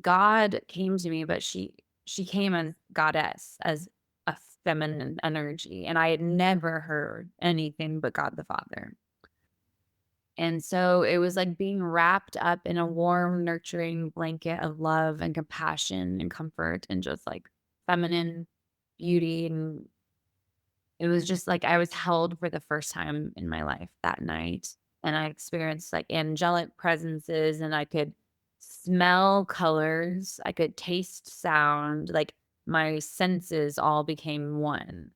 God came to me, but she came as goddess, as a feminine energy, and I had never heard anything but God the Father. And so it was like being wrapped up in a warm, nurturing blanket of love and compassion and comfort and just like feminine beauty. And it was just like I was held for the first time in my life that night. And I experienced like angelic presences, and I could smell colors, I could taste sound, like my senses all became one.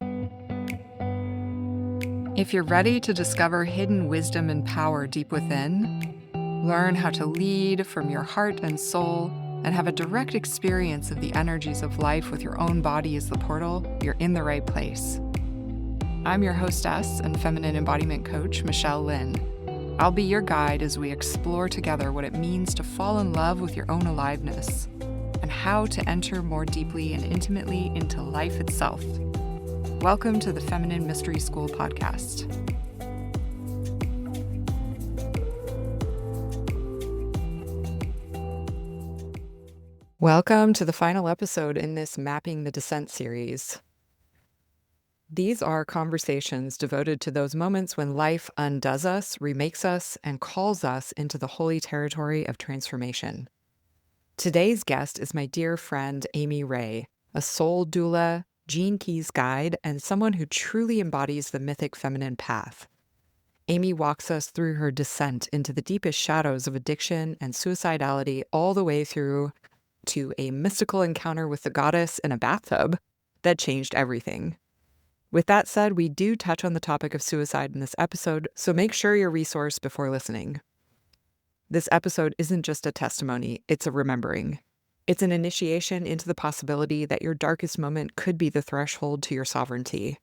If you're ready to discover hidden wisdom and power deep within, learn how to lead from your heart and soul, and have a direct experience of the energies of life with your own body as the portal, you're in the right place. I'm your hostess and feminine embodiment coach, Michelle Lynn. I'll be your guide as we explore together what it means to fall in love with your own aliveness and how to enter more deeply and intimately into life itself. Welcome to the Feminine Mystery School podcast. Welcome to the final episode in this Mapping the Descent series. These are conversations devoted to those moments when life undoes us, remakes us, and calls us into the holy territory of transformation. Today's guest is my dear friend, Amy Ray, a soul doula, Gene Keys guide, and someone who truly embodies the mythic feminine path. Amy walks us through her descent into the deepest shadows of addiction and suicidality, all the way through to a mystical encounter with the goddess in a bathtub that changed everything. With that said, we do touch on the topic of suicide in this episode, so make sure you're resourced before listening. This episode isn't just a testimony, it's a remembering. It's an initiation into the possibility that your darkest moment could be the threshold to your sovereignty.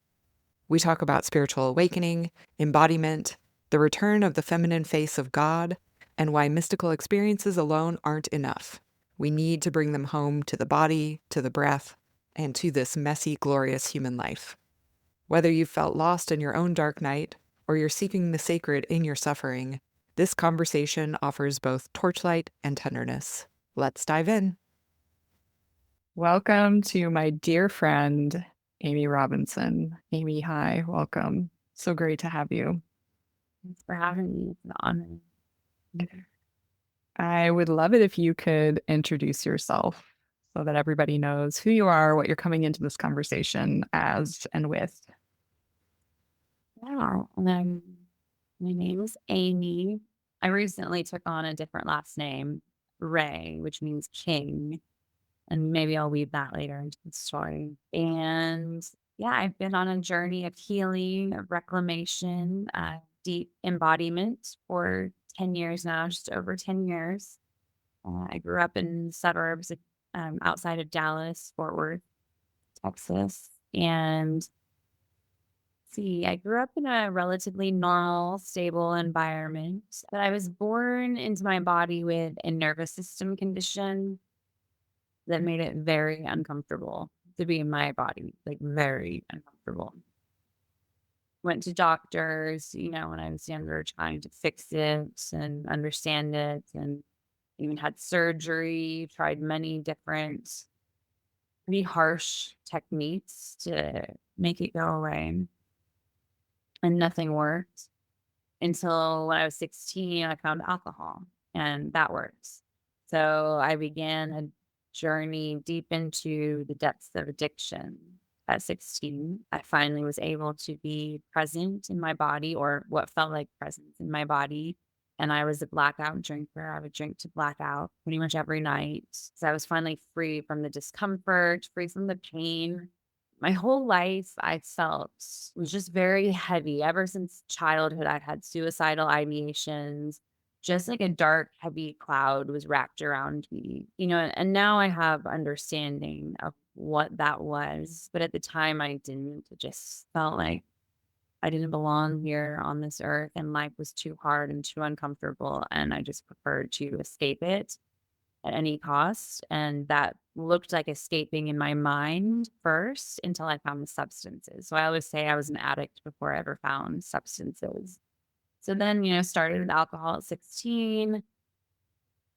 We talk about spiritual awakening, embodiment, the return of the feminine face of God, and why mystical experiences alone aren't enough. We need to bring them home to the body, to the breath, and to this messy, glorious human life. Whether you've felt lost in your own dark night, or you're seeking the sacred in your suffering, this conversation offers both torchlight and tenderness. Let's dive in. Welcome to my dear friend, Amy Robinson. Amy, hi, welcome. So great to have you. Thanks for having me. It's an honor. I would love it if you could introduce yourself so that everybody knows who you are, what you're coming into this conversation as and with. Yeah. My name is Amy. I recently took on a different last name, Ray, which means king. And maybe I'll weave that later into the story. And yeah, I've been on a journey of healing, of reclamation, deep embodiment for 10 years now, just over 10 years. I grew up in suburbs outside of Dallas, Fort Worth, Texas. And see, I grew up in a relatively normal, stable environment, but I was born into my body with a nervous system condition that made it very uncomfortable to be in my body, like very uncomfortable. Went to doctors, when I was younger, trying to fix it and understand it, and even had surgery, tried many different pretty harsh techniques to make it go away, and nothing worked until when I was 16, I found alcohol, and that worked. So I began a journey deep into the depths of addiction. At 16, I finally was able to be present in my body, or what felt like presence in my body. And I was a blackout drinker. I would drink to blackout pretty much every night. So I was finally free from the discomfort, free from the pain. My whole life, I felt was just very heavy. Ever since childhood, I'd had suicidal ideations. Just like a dark, heavy cloud was wrapped around me, and now I have understanding of what that was. But at the time, I didn't. It just felt like I didn't belong here on this earth, and life was too hard and too uncomfortable. And I just preferred to escape it at any cost. And that looked like escaping in my mind first until I found the substances. So I always say I was an addict before I ever found substances. So then, started with alcohol at 16,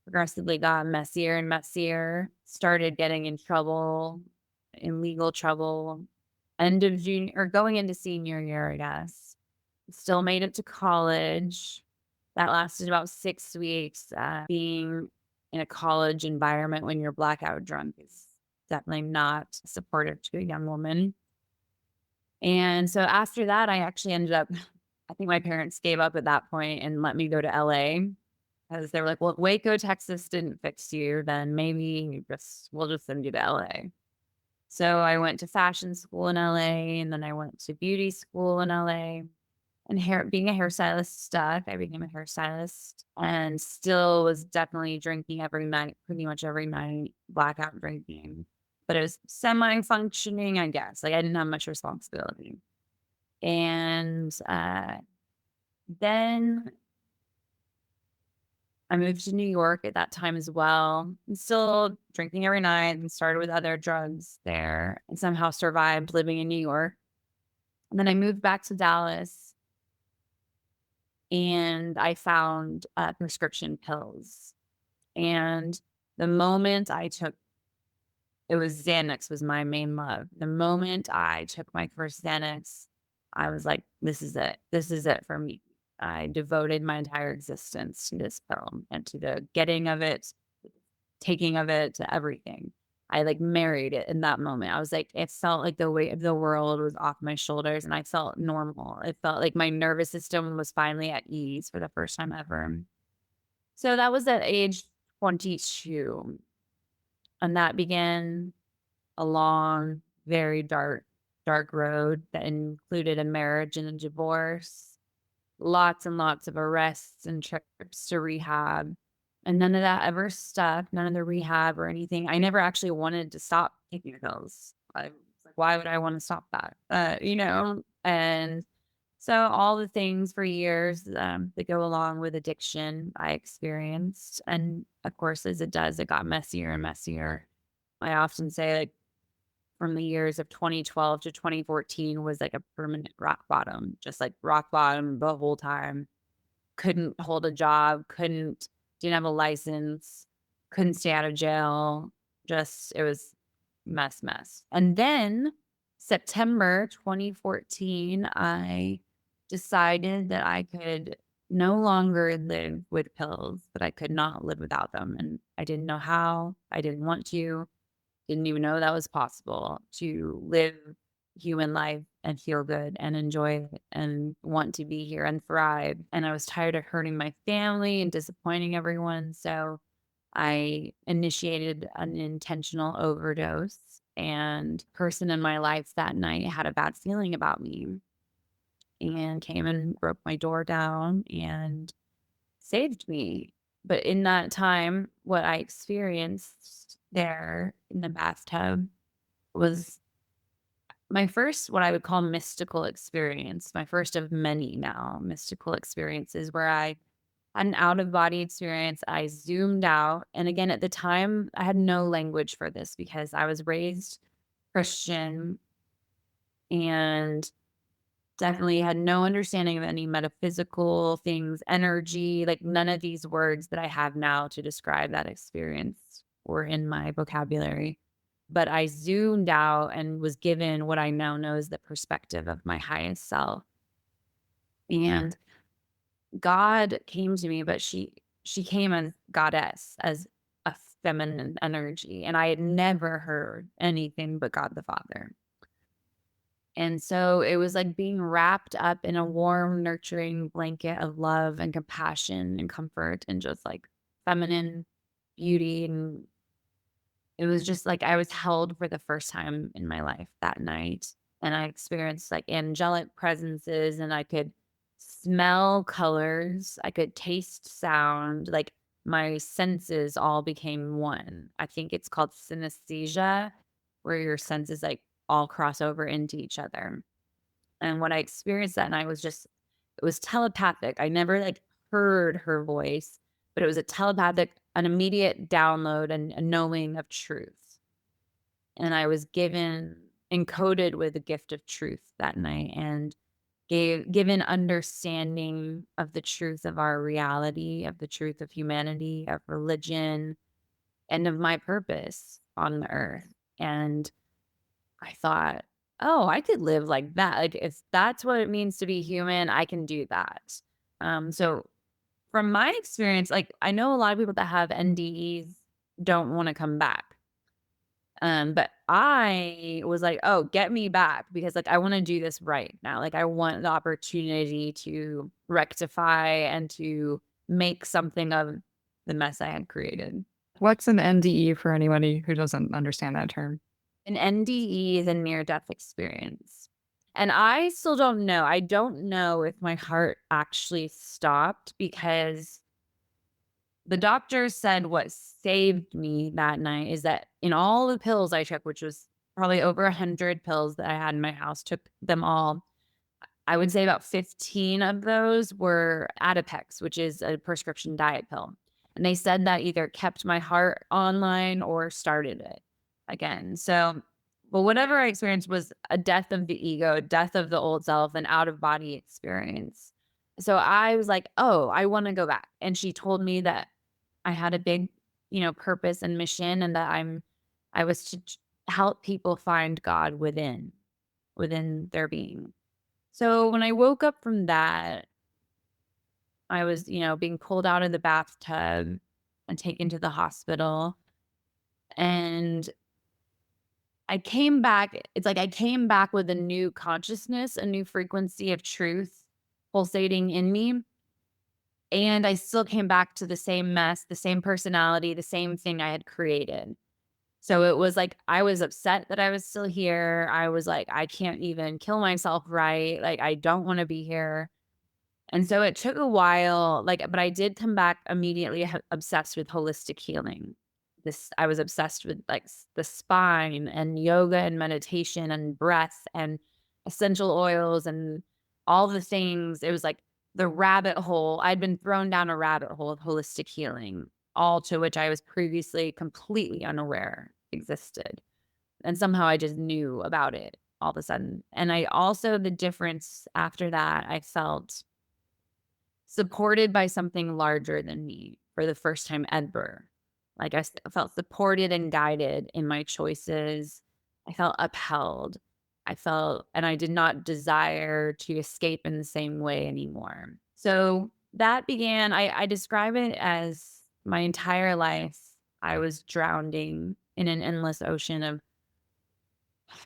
progressively got messier and messier, started getting in trouble, in legal trouble, end of junior or going into senior year, I guess. Still made it to college. That lasted about 6 weeks. Being in a college environment when you're blackout drunk is definitely not supportive to a young woman. And so after that, I actually ended up I think my parents gave up at that point and let me go to LA because they were like, "Well, if Waco, Texas didn't fix you, then maybe we'll just send you to LA." So I went to fashion school in LA, and then I went to beauty school in LA. And being a hairstylist stuck. I became a hairstylist and still was definitely drinking every night, pretty much every night, blackout drinking. But it was semi-functioning, I guess. Like, I didn't have much responsibility. And, then I moved to New York at that time as well, and still drinking every night and started with other drugs there and somehow survived living in New York. And then I moved back to Dallas and I found, prescription pills. And the moment I took it was Xanax was my main love. The moment I took my first Xanax, I was like, "This is it. This is it for me." I devoted my entire existence to this pill and to the getting of it, taking of it, to everything. I, like, married it in that moment. I was like it felt like the weight of the world was off my shoulders, and I felt normal. It felt like my nervous system was finally at ease for the first time ever. So that was at age 22, and that began a long, very dark road that included a marriage and a divorce, lots and lots of arrests and trips to rehab, and none of that ever stuck, none of the rehab or anything. I never actually wanted to stop taking the pills. I was like, "Why would I wanna stop that?" And so all the things for years, that go along with addiction, I experienced, and, of course, as it does, it got messier and messier. I often say, like, from the years of 2012 to 2014 was, like, a permanent rock bottom, just, like, rock bottom the whole time. Couldn't hold a job, didn't have a license, couldn't stay out of jail, just it was mess. And then September 2014, I decided that I could no longer live with pills, but I could not live without them, and I didn't know how, I didn't want to, didn't even know that was possible to live human life and feel good and enjoy it and want to be here and thrive. And I was tired of hurting my family and disappointing everyone. So I initiated an intentional overdose. And person in my life that night had a bad feeling about me and came and broke my door down and saved me. But in that time, what I experienced there in the bathtub was my first, what I would call mystical experience, my first of many now mystical experiences where I had an out of body experience. I zoomed out. And again, at the time, I had no language for this because I was raised Christian and definitely had no understanding of any metaphysical things, energy, like none of these words that I have now to describe that experience were in my vocabulary. But I zoomed out and was given what I now know is the perspective of my highest self. And God came to me, but she came as goddess, as a feminine energy. And I had never heard anything but God the Father. And so it was like being wrapped up in a warm, nurturing blanket of love and compassion and comfort and just like feminine beauty. And it was just like I was held for the first time in my life that night. And I experienced like angelic presences and I could smell colors, I could taste sound, like my senses all became one. I think it's called synesthesia, where your senses like all cross over into each other. And what I experienced that night was just it was telepathic. I never, like, heard her voice, but it was a telepathic an immediate download and a knowing of truth. And I was given encoded with the gift of truth that night, and given understanding of the truth of our reality, of the truth of humanity, of religion, and of my purpose on the earth. And I thought, oh, I could live like that. Like, if that's what it means to be human, I can do that. So from my experience, like, I know a lot of people that have NDEs don't want to come back. But I was like, "Oh, get me back because, like, I wanna do this right now." Like, I want the opportunity to rectify and to make something of the mess I had created. What's an NDE for anybody who doesn't understand that term? An NDE is a near-death experience, and I still don't know. I don't know if my heart actually stopped because the doctor said what saved me that night is that in all the pills I took, which was probably over 100 pills that I had in my house, took them all. I would say about 15 of those were Adipex, which is a prescription diet pill. And they said that either kept my heart online or started it again. So, but whatever I experienced was a death of the ego, a death of the old self, an out of body experience. So I was like, oh, I want to go back. And she told me that I had a big, purpose and mission and that I was to help people find God within their being. So when I woke up from that, I was, being pulled out of the bathtub and taken to the hospital. And I came back. It's like I came back with a new consciousness, a new frequency of truth pulsating in me. And I still came back to the same mess, the same personality, the same thing I had created. So it was like I was upset that I was still here. I was like, I can't even kill myself right. Like, I don't want to be here. And so it took a while, like, but I did come back immediately obsessed with holistic healing. I was obsessed with like the spine and yoga and meditation and breath and essential oils and all the things. It was like the rabbit hole. I'd been thrown down a rabbit hole of holistic healing, all to which I was previously completely unaware existed. And somehow I just knew about it all of a sudden. And I also, the difference after that, I felt supported by something larger than me for the first time ever. Like, felt supported and guided in my choices. I felt upheld. And I did not desire to escape in the same way anymore. So that began, I describe it as my entire life. I was drowning in an endless ocean of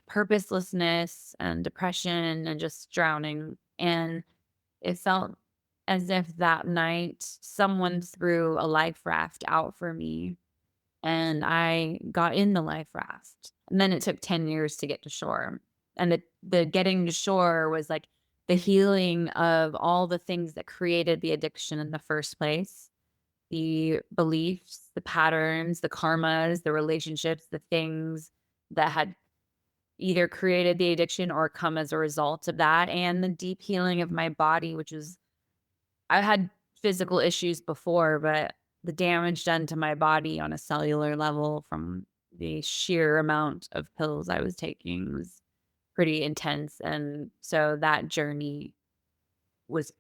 purposelessness and depression and just drowning. And it felt as if that night someone threw a life raft out for me and I got in the life raft. And then it took 10 years to get to shore. And the getting to shore was like the healing of all the things that created the addiction in the first place. The beliefs, the patterns, the karmas, the relationships, the things that had either created the addiction or come as a result of that, and the deep healing of my body, which is I've had physical issues before, but the damage done to my body on a cellular level from the sheer amount of pills I was taking was pretty intense, and so was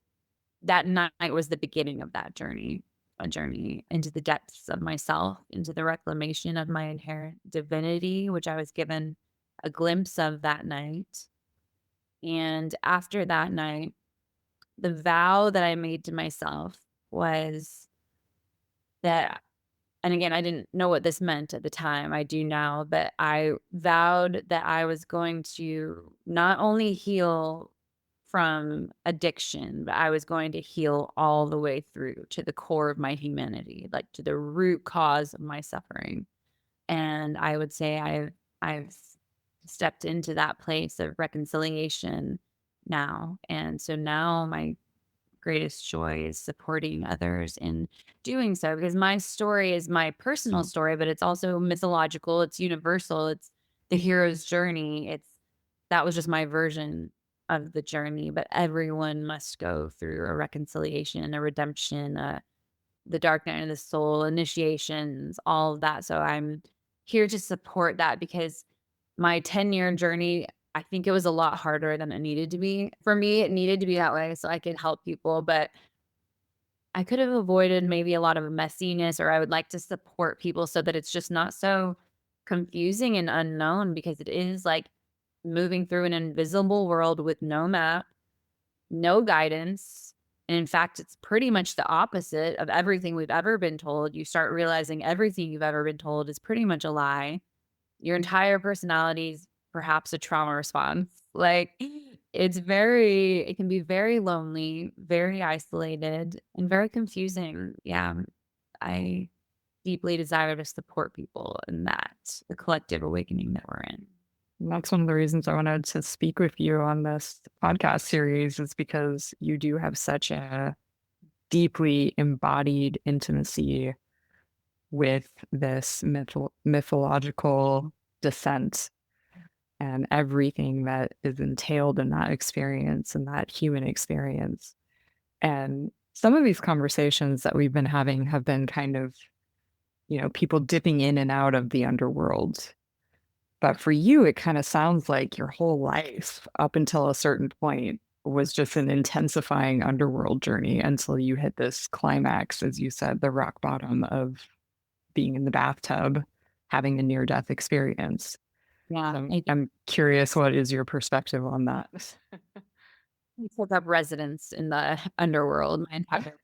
that night was the beginning of that journey, a journey into the depths of myself, into the reclamation of my inherent divinity, which I was given a glimpse of that night. And after that night, the vow that I made to myself was that, and again, I didn't know what this meant at the time, I do now, but I vowed that I was going to not only heal from addiction, but I was going to heal all the way through to the core of my humanity, like to the root cause of my suffering. And I would say I've stepped into that place of reconciliation now. And so now my greatest joy is supporting others in doing so because my story is my personal story, but it's also mythological, it's universal, it's the hero's journey. That was just my version of the journey, but everyone must go through a reconciliation, a redemption, the dark night of the soul, initiations, all of that. So I'm here to support that because my 10-year journey I think it was a lot harder than it needed to be. For me, it needed to be that way so I could help people, but I could have avoided maybe a lot of messiness, or I would like to support people so that it's just not so confusing and unknown because it is like moving through an invisible world with no map, no guidance. And in fact, it's pretty much the opposite of everything we've ever been told. You start realizing everything you've ever been told is pretty much a lie. Your entire personality is perhaps a trauma response. Like, it can be very lonely, very isolated, and very confusing. Yeah. I deeply desire to support people in that, the collective awakening that we're in. And that's one of the reasons I wanted to speak with you on this podcast series is because you do have such a deeply embodied intimacy with this mythological descent and everything that is entailed in that experience and that human experience. And some of these conversations that we've been having have been kind of, people dipping in and out of the underworld. But for you, it kind of sounds like your whole life up until a certain point was just an intensifying underworld journey until you hit this climax, as you said, the rock bottom of being in the bathtub, having a near death experience. Yeah. I'm curious, what is your perspective on that? I took up residence in the underworld my entire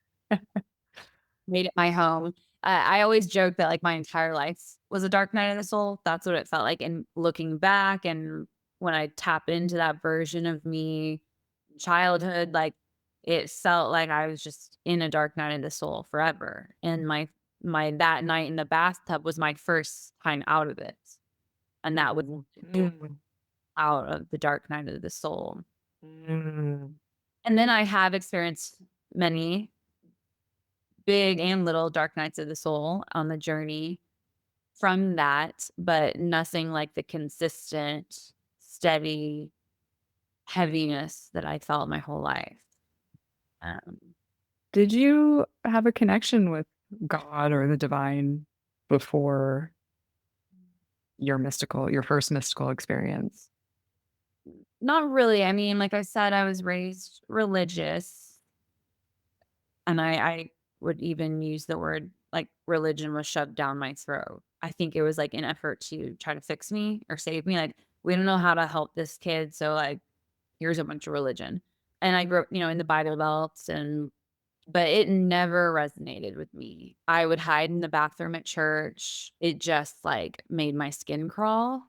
made it my home. I always joke that, like, my entire life was a dark night of the soul. That's what it felt like, and looking back and when I tap into that version of me, childhood, like, it felt like I was just in a dark night of the soul forever, and my that night in the bathtub was my first time out of it, and that was Mm, out of the dark night of the soul. mm. And then I have experienced many big and little dark nights of the soul on the journey from that, but nothing like the consistent, steady heaviness that I felt my whole life. Um, Did you have a connection with God or the divine before your first mystical experience? Not really. I mean, like I said, I was raised religious, and I would even use the word like religion was shoved down my throat. I think it was like an effort to try to fix me or save me. Like, we don't know how to help this kid. So, like, here's a bunch of religion. And I grew up, in the Bible Belt, but it never resonated with me. I would hide in the bathroom at church. It just like made my skin crawl.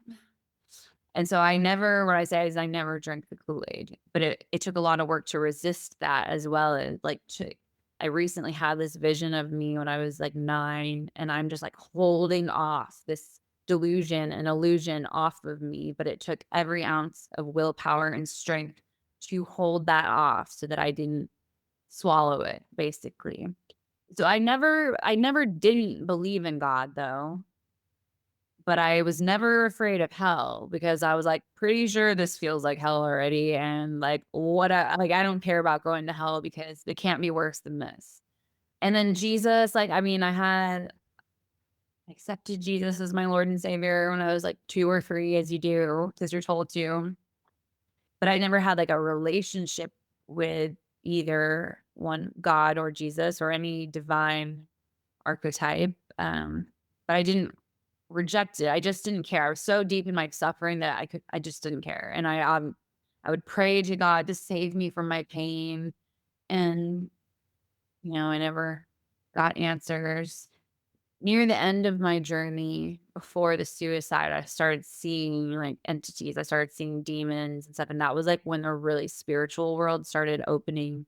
And so what I say is I never drank the Kool-Aid, but it took a lot of work to resist that as well as like I recently had this vision of me when I was like 9, and I'm just like holding off this delusion and illusion off of me, but it took every ounce of willpower and strength to hold that off so that I didn't swallow it, basically. So I never didn't believe in God though, but I was never afraid of hell because I was, like, pretty sure this feels like hell already, and, like, I don't care about going to hell because it can't be worse than this. And then Jesus, like, I mean, I had accepted Jesus as my Lord and Savior when I was, like, 2 or 3, as you do, because 'cause you're told to, but I never had, like, a relationship with either one, God or Jesus or any divine archetype, but I didn't reject it. I just didn't care. I was so deep in my suffering that I just didn't care, and I would pray to God to save me from my pain, and, I never got answers. Near the end of my journey before the suicide, I started seeing, like, entities. I started seeing demons and stuff, and that was, like, when the really spiritual world started opening,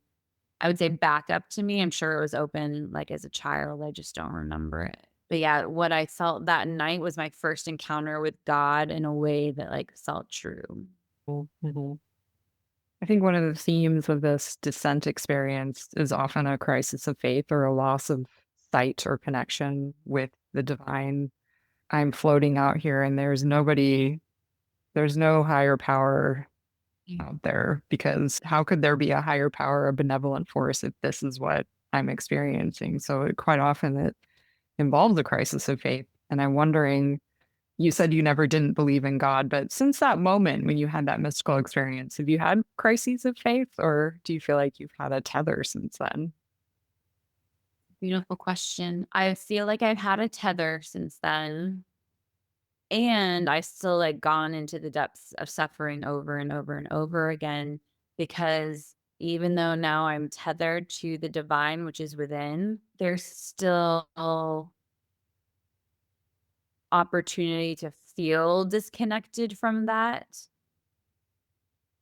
I would say, back up to me. I'm sure it was open, like, as a child, I just don't remember it. But, yeah, what I felt that night was my first encounter with God in a way that, like, felt true. Mhm. I think one of the themes of this descent experience is often a crisis of faith or a loss of sight or connection with the divine. I'm floating out here and there's no higher power out there because how could there be a higher power, a benevolent force if this is what I'm experiencing? So quite often it involves a crisis of faith. And I'm wondering, you said you never didn't believe in God, but since that moment when you had that mystical experience, have you had crises of faith, or do you feel like you've had a tether since then? Beautiful question. I feel like I've had a tether since then. And I still like gone into the depths of suffering over and over and over again because even though now I'm tethered to the divine, which is within, there's still opportunity to feel disconnected from that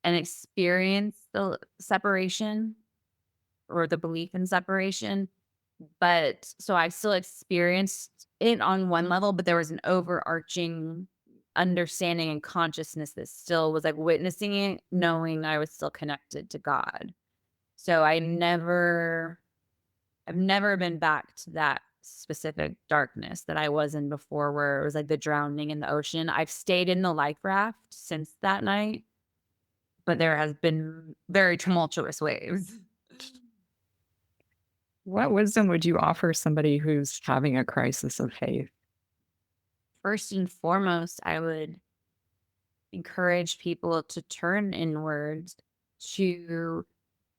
and experience the separation or the belief in separation. But so I still experienced it on one level, but there was an overarching understanding and consciousness that still was like witnessing it, knowing I was still connected to God. So I've never been back to that specific darkness that I was in before, where it was like the drowning in the ocean. I've stayed in the life raft since that night, but there has been very tumultuous waves. What wisdom would you offer somebody who's having a crisis of faith? First and foremost, I would encourage people to turn inwards to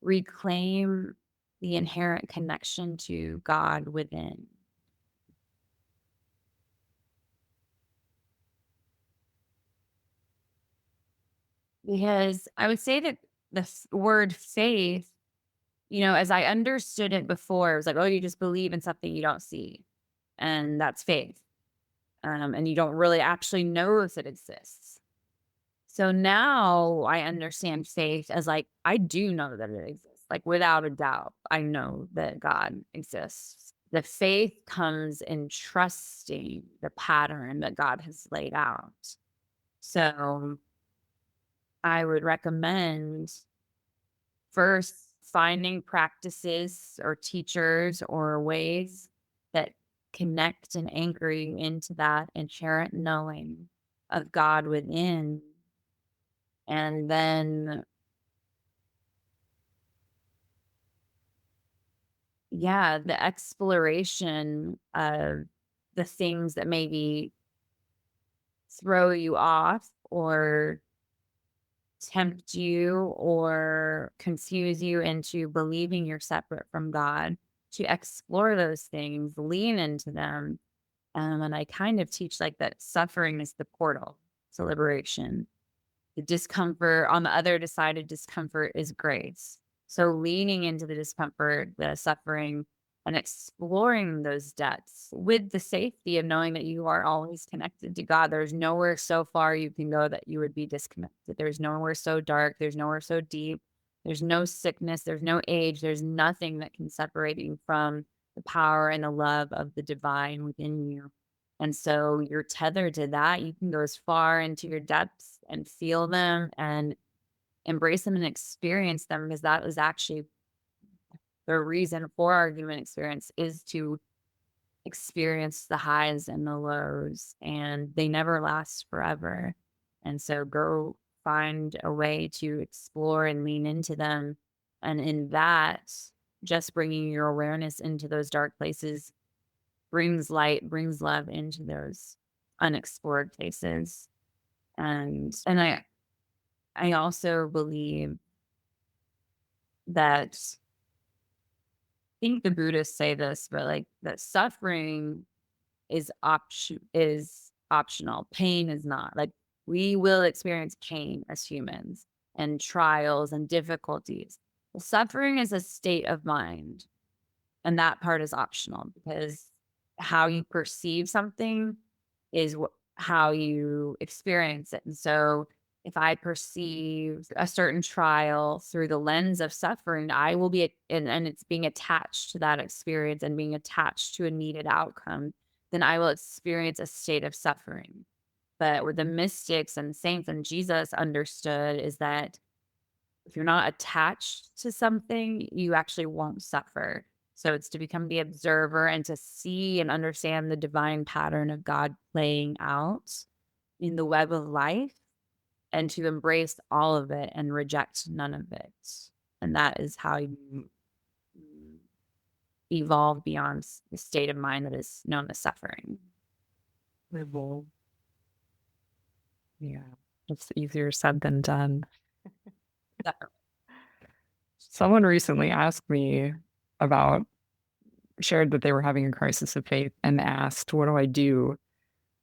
reclaim the inherent connection to God within. Because I would say that the word faith, as I understood it before, it was like, oh, you just believe in something you don't see. And that's faith. And you don't really actually know if it exists. So now I understand faith as like, I do know that it exists. Like without a doubt, I know that God exists. The faith comes in trusting the pattern that God has laid out. So I would recommend first finding practices or teachers or ways that connect and anchor you into that inherent knowing of God within. And then yeah, the exploration of the things that maybe throw you off or tempt you or confuse you into believing you're separate from God, to explore those things, lean into them. And I kind of teach like that suffering is the portal to liberation. The discomfort on the other side of discomfort is grace. So leaning into the discomfort, the suffering, and exploring those depths with the safety of knowing that you are always connected to God. There's nowhere so far you can go that you would be disconnected. There's nowhere so dark. There's nowhere so deep. There's no sickness. There's no age. There's nothing that can separate you from the power and the love of the divine within you. And so you're tethered to that. You can go as far into your depths and feel them and embrace them and experience them, because that was actually the reason for our human experience, is to experience the highs and the lows, and they never last forever. And so go find a way to explore and lean into them. And in that, just bringing your awareness into those dark places brings light, brings love into those unexplored places. And I also believe that, I think the Buddhists say this, but like that suffering is optional. Pain is not. Like we will experience pain as humans and trials and difficulties. Suffering is a state of mind. And that part is optional, because how you perceive something is how you experience it. And so if I perceive a certain trial through the lens of suffering, I will be, and it's being attached to that experience and being attached to a needed outcome, then I will experience a state of suffering. But what the mystics and saints and Jesus understood is that if you're not attached to something, you actually won't suffer. So it's to become the observer and to see and understand the divine pattern of God playing out in the web of life, and to embrace all of it and reject none of it. And that is how you evolve beyond the state of mind that is known as suffering. Evolve. Yeah. It's easier said than done. Definitely. Someone recently asked me about shared that they were having a crisis of faith and asked, "What do I do?"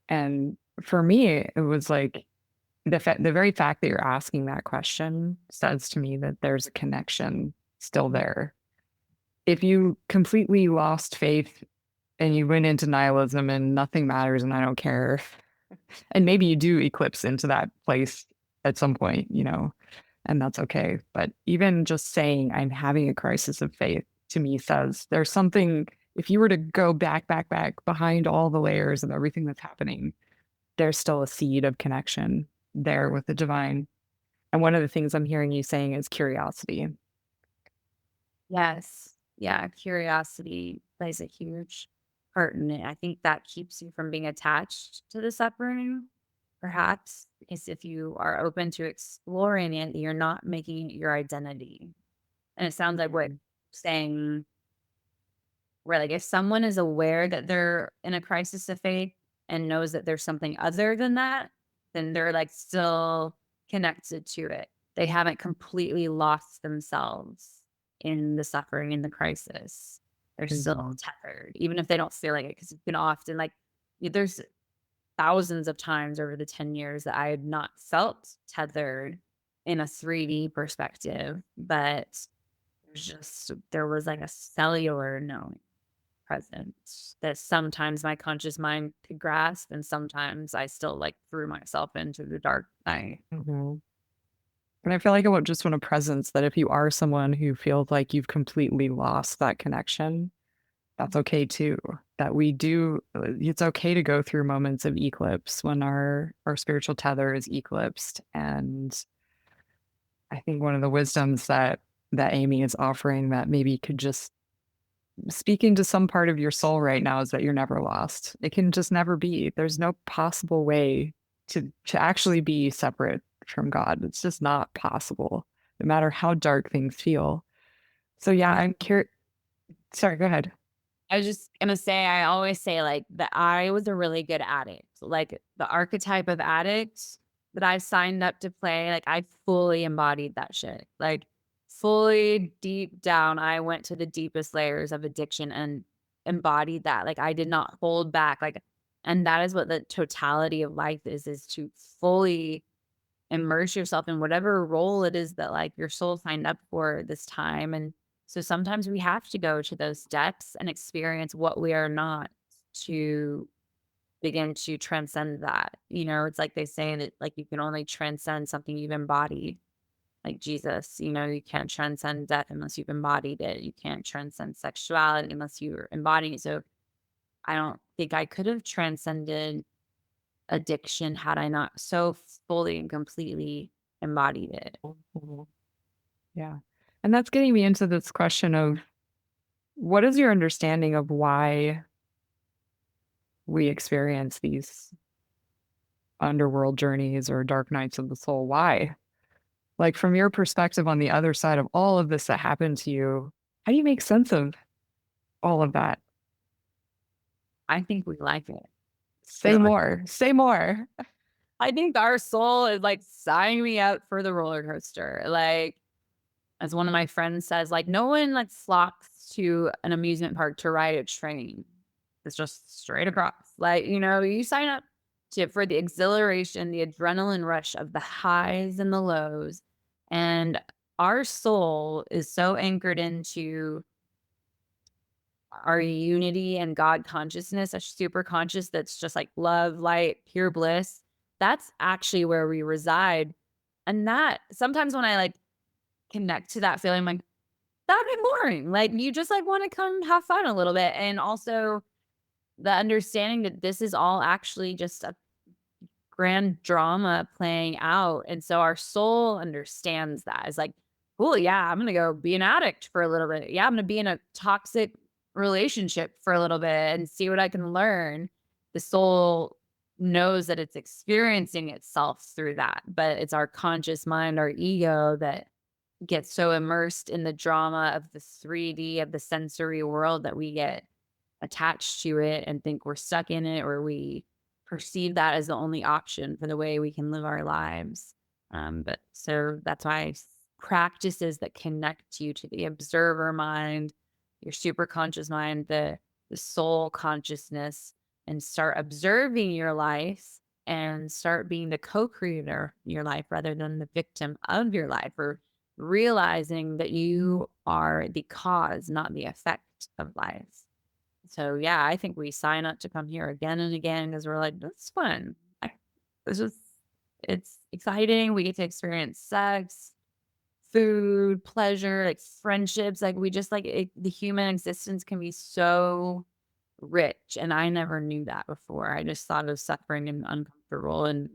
And for me, it was like the very fact that you're asking that question says to me that there's a connection still there. If you completely lost faith and you went into nihilism and nothing matters and I don't care, and maybe you do eclipse into that place at some point, and that's okay. But even just saying I'm having a crisis of faith to me says there's something, if you were to go back behind all the layers of everything that's happening, there's still a seed of connection there with the divine. And one of the things I'm hearing you saying is curiosity. Yes. Yeah, curiosity plays a huge part in it. I think that keeps you from being attached to the suffering, perhaps, because if you are open to exploring it, you're not making it your identity. And it sounds like what Mhm. you're saying, where like if someone is aware that they're in a crisis of faith and knows that there's something other than that, then they're like still connected to it. They haven't completely lost themselves in the suffering, in the crisis. They're still Mhm. tethered, even if they don't feel like it. Because you can often like there's thousands of times over the 10 years that I had not felt tethered in a 3D perspective, but there was like a cellular knowing presence that sometimes my conscious mind could grasp, and sometimes I still like threw myself into the dark night. Mhm. And I feel like I just want a presence that if you are someone who feels like you've completely lost that connection, that's okay too. That we do, it's okay to go through moments of eclipse when our spiritual tether is eclipsed. And I think one of the wisdoms that Amy is offering that maybe could just speaking to some part of your soul right now is that you're never lost. It can just never be. There's no possible way to actually be separate from God. It's just not possible, no matter how dark things feel. So yeah, I'm curious. Sorry, go ahead. I was just gonna say, I always say like that I was a really good addict. Like the archetype of addict that I signed up to play, like I fully embodied that shit. Like fully deep down, I went to the deepest layers of addiction and embodied that. Like I did not hold back. Like, and that is what the totality of life is to fully immerse yourself in whatever role it is that like your soul signed up for this time. And so sometimes we have to go to those depths and experience what we are not to begin to transcend that. It's like they say that like you can only transcend something you've embodied. Like Jesus, you can't transcend death unless you've embodied it. You can't transcend sexuality unless you're embodying it. So I don't think I could have transcended addiction had I not so fully and completely embodied it. Mhm. Yeah. And that's getting me into this question of what is your understanding of why we experience these underworld journeys or dark nights of the soul? Why? Like from your perspective on the other side of all of this that happened to you, how do you make sense of all of that? I think we like it. Say more. Say more. I think our soul is like signing me up for the roller coaster. Like, as one of my friends says, like, no one like flocks to an amusement park to ride a train. It's just straight across. Like, you sign up for the exhilaration, the adrenaline rush of the highs and the lows. And our soul is so anchored into our unity and God consciousness, a super conscious that's just like love, light, pure bliss. That's actually where we reside. And that sometimes when I like connect to that feeling, I'm like, that'd be boring. Like you just like want to come have fun a little bit. And also the understanding that this is all actually just a grand drama playing out. And so our soul understands that. It's like, cool, yeah, I'm gonna go be an addict for a little bit. Yeah, I'm gonna be in a toxic relationship for a little bit and see what I can learn. The soul knows that it's experiencing itself through that, but it's our conscious mind, our ego that gets so immersed in the drama of the 3D of the sensory world that we get attached to it and think we're stuck in it or we perceive that as the only option for the way we can live our lives. But so that's why practices that connect you to the observer mind, your super conscious mind, the soul consciousness, and start observing your life and start being the co-creator in your life rather than the victim of your life, or realizing that you are the cause, not the effect of life. So yeah, I think we sign up to come here again and again because we're like, "That's fun." It's just it's exciting. We get to experience sex, food, pleasure, like friendships. Like we just like it, the human existence can be so rich, and I never knew that before. I just thought it was suffering and uncomfortable and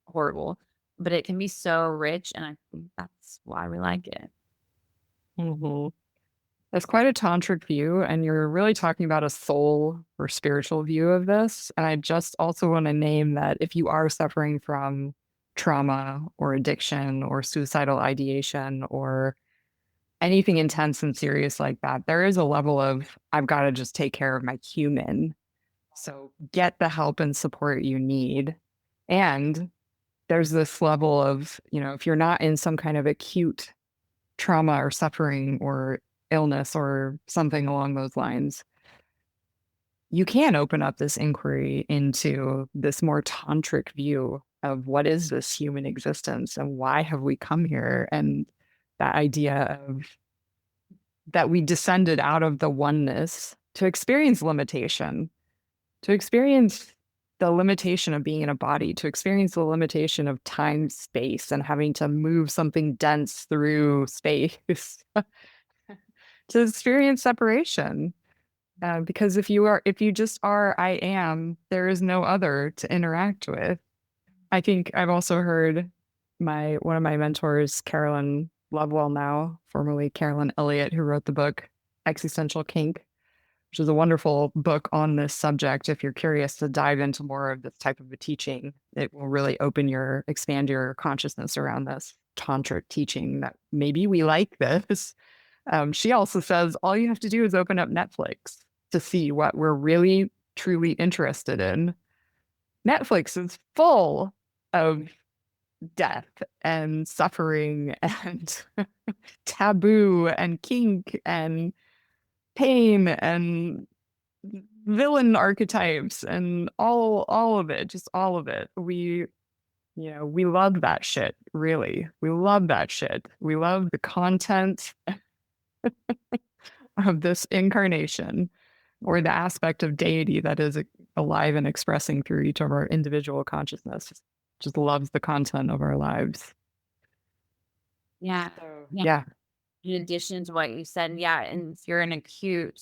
horrible, but it can be so rich, and I think that's why we like it. Mhm. It's quite a tantric view, and you're really talking about a soul or spiritual view of this. And I just also want to name that if you are suffering from trauma or addiction or suicidal ideation or anything intense and serious like that, there is a level of, I've got to just take care of my human. So get the help and support you need. And there's this level of, if you're not in some kind of acute trauma or suffering or illness or something along those lines, you can open up this inquiry into this more tantric view of what is this human existence and why have we come here? And that idea of that we descended out of the oneness to experience limitation, to experience the limitation of being in a body, to experience the limitation of time, space, and having to move something dense through space, to experience separation. Because if you just are, I am, there is no other to interact with. I think I've also heard one of my mentors, Carolyn Lovewell now, formerly Carolyn Elliott, who wrote the book Existential Kink, which is a wonderful book on this subject. If you're curious to dive into more of this type of a teaching, it will really expand your consciousness around this tantric teaching that maybe we like this. She also says all you have to do is open up Netflix to see what we're really truly interested in. Netflix is full of death and suffering and taboo and kink and pain and villain archetypes and all of it, just all of it. We love that shit, really. We love that shit. We love the content of this incarnation or the aspect of deity that is alive and expressing through each of our individual consciousness. Just loves the content of our lives. Yeah. So Yeah. yeah. In addition to what you said, yeah, and if you're an acute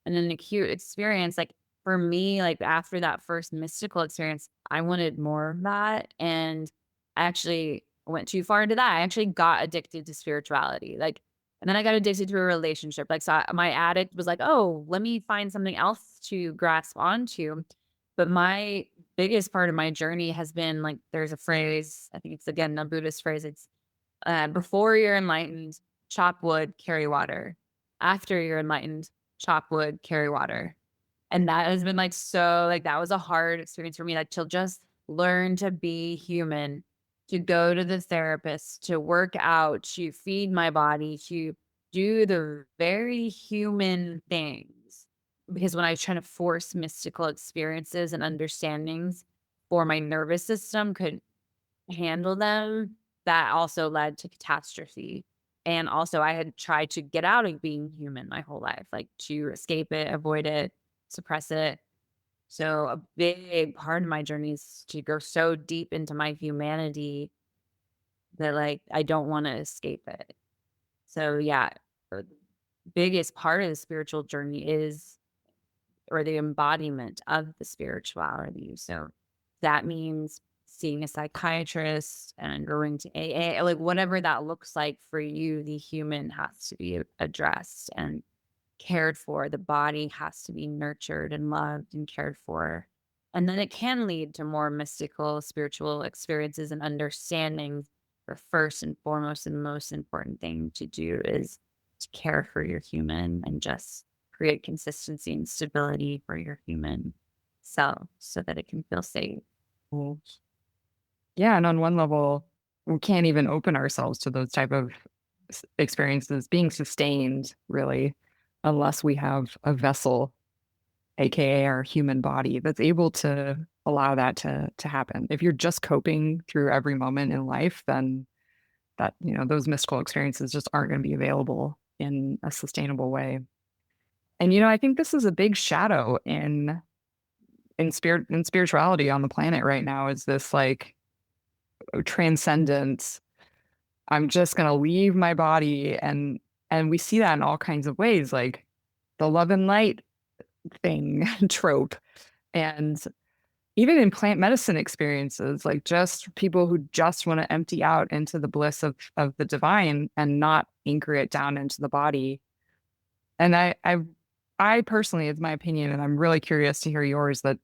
experience, like for me, like after that first mystical experience, I wanted more of that. And I actually went too far into that. I actually got addicted to spirituality. Like, and then I got addicted to a relationship. Like, so my addict was like, oh, let me find something else to grasp onto. But my biggest part of my journey has been like, there's a phrase, I think it's again a Buddhist phrase. It's before you're enlightened, chop wood, carry water. After you're enlightened, chop wood, carry water. And that has been like so like that was a hard experience for me, like to just learn to be human, to go to the therapist, to work out, to feed my body, to do the very human things. Because when I was trying to force mystical experiences and understandings for my nervous system could handle them, that also led to catastrophe. And also, I had tried to get out of being human my whole life, like to escape it, avoid it, suppress it. So, a big part of my journey is to go so deep into my humanity that, like, I don't want to escape it. So, yeah, the biggest part of the spiritual journey is, or the embodiment of the spirituality. So that means seeing a psychiatrist and going to AA, like whatever that looks like for you, the human has to be addressed and cared for. The body has to be nurtured and loved and cared for. And then it can lead to more mystical, spiritual experiences and understanding. But first and foremost, and most important thing to do is to care for your human and just create consistency and stability for your human. self so that it can feel safe. Well, yeah, and on one level, we can't even open ourselves to those type of experiences being sustained, really, unless we have a vessel, aka our human body, that's able to allow that to happen. If you're just coping through every moment in life, then that those mystical experiences just aren't going to be available in a sustainable way. And I think this is a big shadow in spirituality on the planet right now, is this like transcendence. I'm just going to leave my body, and we see that in all kinds of ways, like the love and light thing trope, and even in plant medicine experiences, like just people who just want to empty out into the bliss of the divine and not anchor it down into the body. And I personally, it's my opinion, and I'm really curious to hear yours, that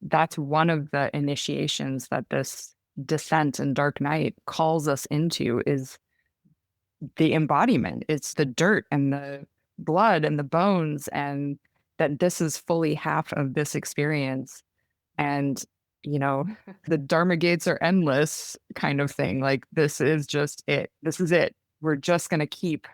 that's one of the initiations that this descent and dark night calls us into, is the embodiment. It's the dirt and the blood and the bones, and that this is fully half of this experience. And, the Dharma gates are endless kind of thing. Like, this is just it. This is it. We're just going to keep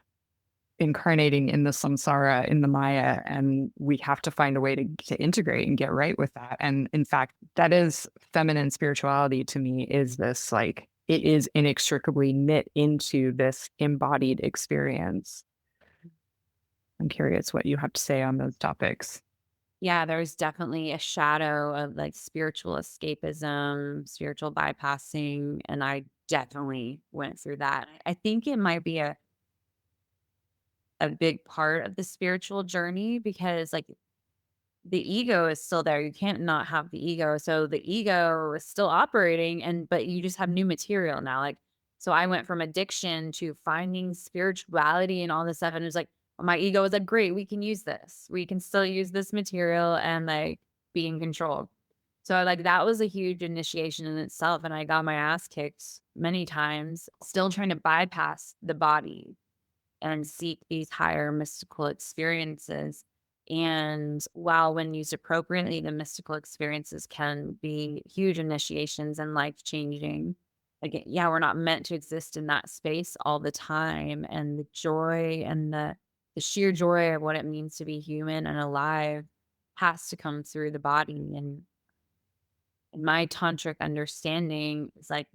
incarnating in the samsara, in the Maya, and we have to find a way to integrate and get right with that. And in fact, that is feminine spirituality to me, is this like, it is inextricably knit into this embodied experience. I'm curious what you have to say on those topics. Yeah, there's definitely a shadow of like spiritual escapism, spiritual bypassing, and I definitely went through that. I think it might be a big part of the spiritual journey because like the ego is still there. You can't not have the ego. So the ego is still operating but you just have new material now. Like so I went from addiction to finding spirituality and all this stuff and it was like my ego was like great, we can use this. We can still use this material and like be in control. So like that was a huge initiation in itself and I got my ass kicked many times still trying to bypass the body and seek these higher mystical experiences. And while when used appropriately, the mystical experiences can be huge initiations and life changing. Again, yeah, we're not meant to exist in that space all the time. And the joy and the sheer joy of what it means to be human and alive has to come through the body. And in my tantric understanding, it's like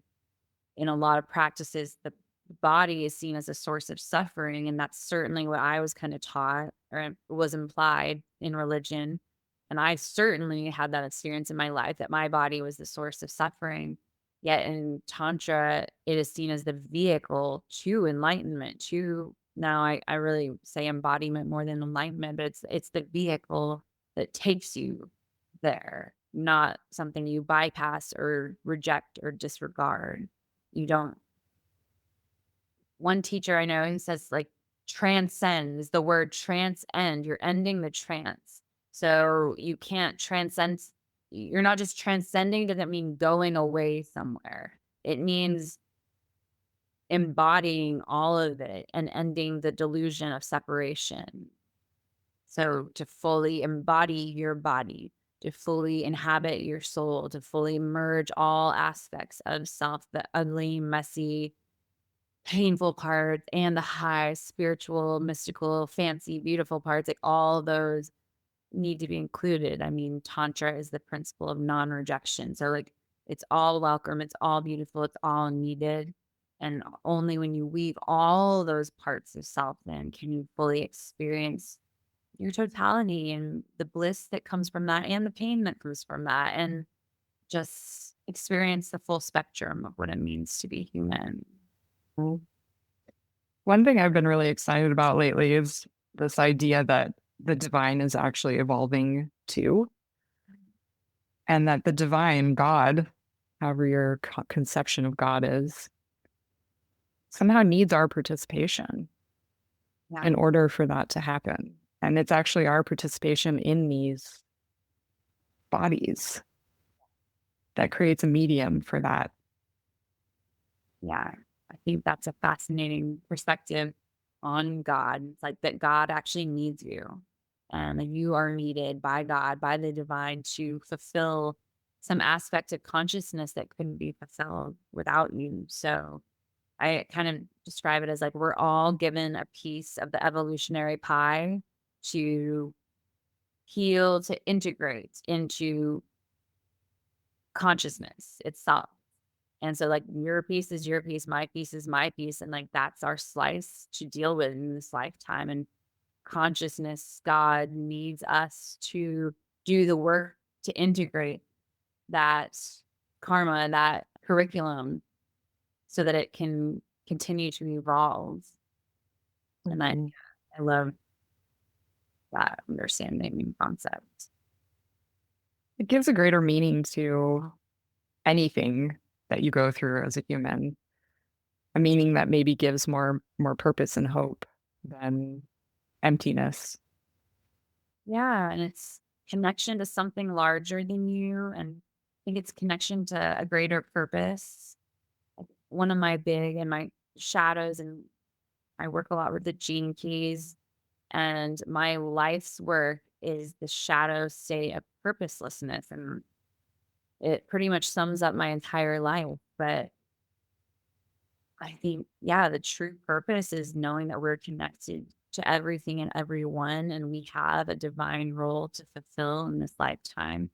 in a lot of practices, the body is seen as a source of suffering. And that's certainly what I was kind of taught or was implied in religion. And I certainly had that experience in my life that my body was the source of suffering. Yet in Tantra, it is seen as the vehicle to enlightenment, to now I really say embodiment more than enlightenment, but it's the vehicle that takes you there, not something you bypass or reject or disregard. You don't one teacher I know, he says, like, transcends, the word transcend, you're ending the trance. So, you can't transcend you're not just transcending doesn't mean going away somewhere. It means embodying all of it and ending the delusion of separation. So, to fully embody your body, to fully inhabit your soul, to fully merge all aspects of self, the ugly, messy, painful parts and the high spiritual, mystical, fancy, beautiful parts, like all those need to be included. I mean, Tantra is the principle of non rejection. So, like, it's all welcome, it's all beautiful, it's all needed. And only when you weave all those parts of self, then can you fully experience your totality and the bliss that comes from that and the pain that comes from that. And just experience the full spectrum of what it means to be human. One thing I've been really excited about lately is this idea that the divine is actually evolving too, and that the divine, God, however your conception of God is, somehow needs our participation Yeah. in order for that to happen. And it's actually our participation in these bodies that creates a medium for that. Yeah, I think that's a fascinating perspective on God. It's like that God actually needs you and you are needed by God, by the divine to fulfill some aspect of consciousness that couldn't be fulfilled without you. So I kind of describe it as like we're all given a piece of the evolutionary pie to heal, to integrate into consciousness itself. And so, like, your piece is your piece, my piece is my piece. And like, that's our slice to deal with in this lifetime. And consciousness, God needs us to do the work to integrate that karma, that curriculum, so that it can continue to evolve. And Mhm. I love that understanding and concept. It gives a greater meaning to anything that you go through as a human, a meaning that maybe gives more purpose and hope than emptiness. Yeah. And it's connection to something larger than you. And I think it's connection to a greater purpose. One of my big and my shadows, and I work a lot with the gene keys, and my life's work is the shadow state of purposelessness. And it pretty much sums up my entire life. But I think, yeah, the true purpose is knowing that we're connected to everything and everyone, and we have a divine role to fulfill in this lifetime.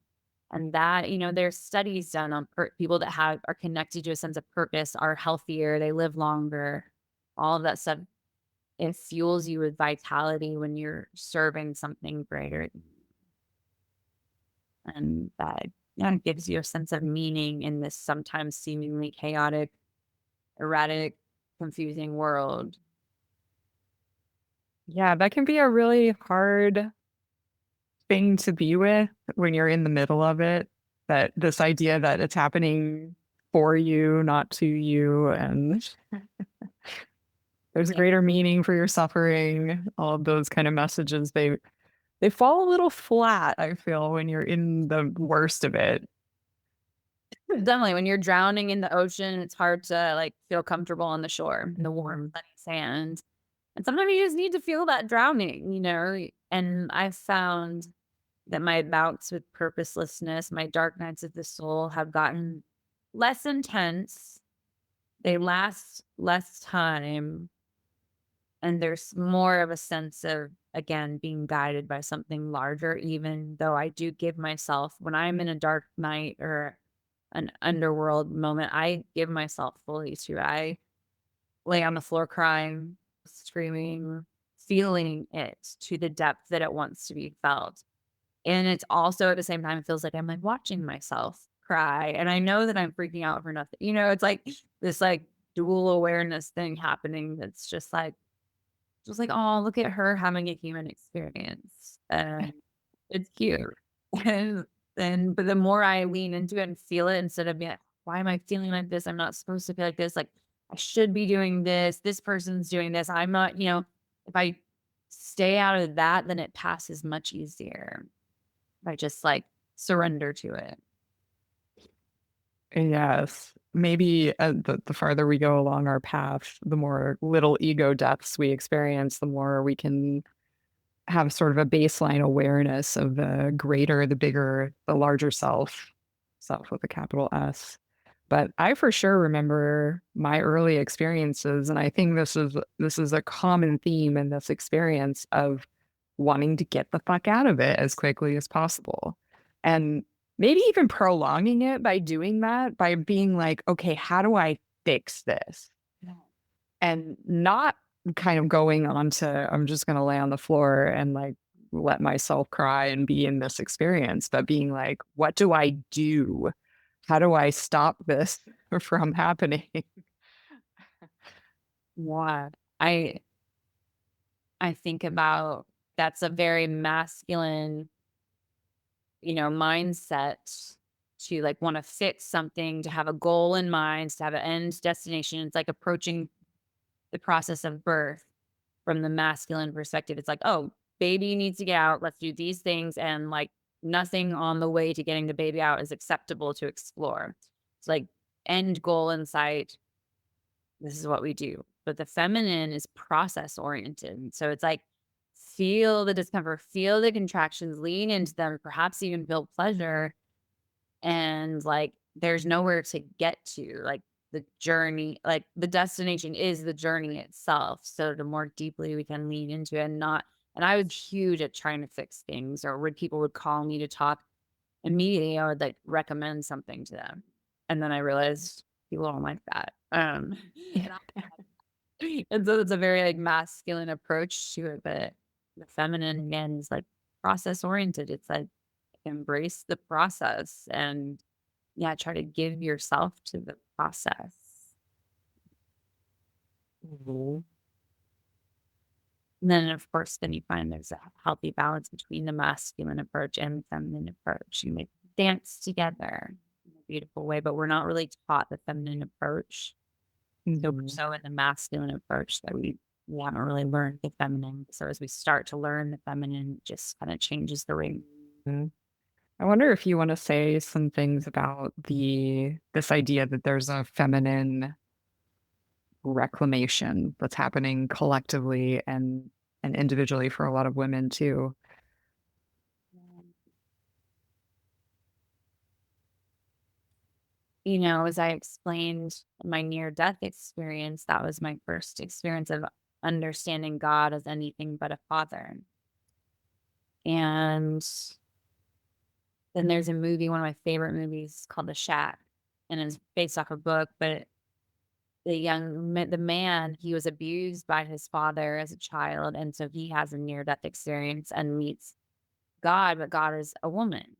And that, there's studies done on people that are connected to a sense of purpose are healthier, they live longer, all of that stuff. It fuels you with vitality when you're serving something greater. And that, yeah, gives you a sense of meaning in this sometimes seemingly chaotic, erratic, confusing world. Yeah, that can be a really hard thing to be with when you're in the middle of it. That this idea that it's happening for you, not to you, and there's a Yeah. greater meaning for your suffering. All of those kind of messages, they fall a little flat, I feel, when you're in the worst of it. Definitely, when you're drowning in the ocean, it's hard to, like, feel comfortable on the shore in the warm, sunny sand. And sometimes you just need to feel that drowning. And I've found that my bouts with purposelessness, my dark nights of the soul have gotten less intense. They last less time, and there's more of a sense of, again, being guided by something larger, even though I do give myself when I'm in a dark night or an underworld moment, I give myself fully to it. I lay on the floor crying, screaming, feeling it to the depth that it wants to be felt. And it's also at the same time, it feels like I'm like watching myself cry. And I know that I'm freaking out for nothing. It's like this like dual awareness thing happening that's just like, oh, look at her having a human experience. And it's cute. And but the more I lean into it and feel it instead of being like, why am I feeling like this? I'm not supposed to feel like this. Like I should be doing this. This person's doing this. I'm not, if I stay out of that, then it passes much easier. If I just like surrender to it. Yes. Maybe the farther we go along our path, the more little ego deaths we experience, the more we can have sort of a baseline awareness of the greater, the bigger, the larger self, self with a capital S. But I for sure remember my early experiences, and I think this is a common theme in this experience of wanting to get the fuck out of it as quickly as possible. And maybe even prolonging it by doing that, by being like, okay, how do I fix this? And not kind of going on to, I'm just going to lay on the floor and like let myself cry and be in this experience, but being like, what do I do? How do I stop this from happening? Yeah. I I think about that's a very masculine, mindset to like want to fix something, to have a goal in mind, to have an end destination. It's like approaching the process of birth from the masculine perspective. It's like, oh, baby needs to get out. Let's do these things. And like nothing on the way to getting the baby out is acceptable to explore. It's like end goal in sight. This is what we do. But the feminine is process oriented. So it's like feel the discomfort, feel the contractions, lean into them, perhaps even feel pleasure. And like, there's nowhere to get to. Like, the journey, like the destination is the journey itself. So the more deeply we can lean into it and not, and I was huge at trying to fix things, or when people would call me to talk, immediately I would like recommend something to them. And then I realized people don't like that. Yeah. And and so it's a very, like, masculine approach to it, but the feminine, again, is, like, process oriented. It's, like, embrace the process and, yeah, try to give yourself to the process. Mhm. And then, of course, then you find there's a healthy balance between the masculine approach and the feminine approach. You make dance together in a beautiful way, but we're not really taught the feminine approach. So much Mhm. so in the masculine approach that we haven't really learned the feminine. So as we start to learn the feminine, it just kind of changes the way. Mhm. I wonder if you wanna say some things about this idea that there's a feminine reclamation that's happening collectively and individually for a lot of women too. You know, as I explained my near death experience, that was my first experience of understanding God as anything but a father. And then there's a movie, one of my favorite movies called The Shack, and it's based off a book, but the man, he was abused by his father as a child, and so he has a near death experience and meets God, but God is a woman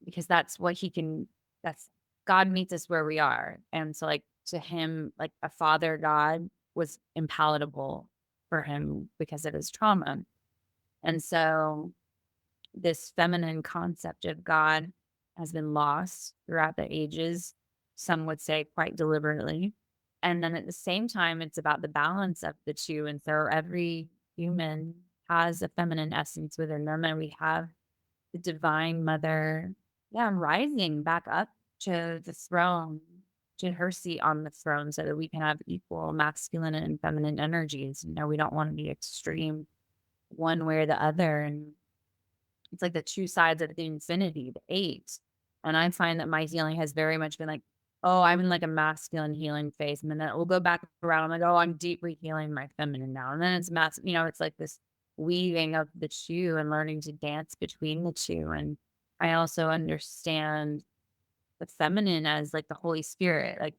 because that's what he can that's God meets us where we are. And so like to him, like a father God was impalatable for him because of his trauma. And so this feminine concept of God has been lost throughout the ages, some would say quite deliberately. And then at the same time, it's about the balance of the two. And so every human has a feminine essence within them, and we have the divine mother, yeah, rising back up to the throne, to her seat on the throne, so that we can have equal masculine and feminine energies. You know, we don't want to be extreme one way or the other. And it's like the two sides of the infinity, the eight. And I find that my healing has very much been like, oh, I'm in like a masculine healing phase. And then it will go back around. I'm like, oh, I'm deeply healing my feminine now. And then it's it's like this weaving of the two and learning to dance between the two. And I also understand the feminine as like the Holy Spirit. Like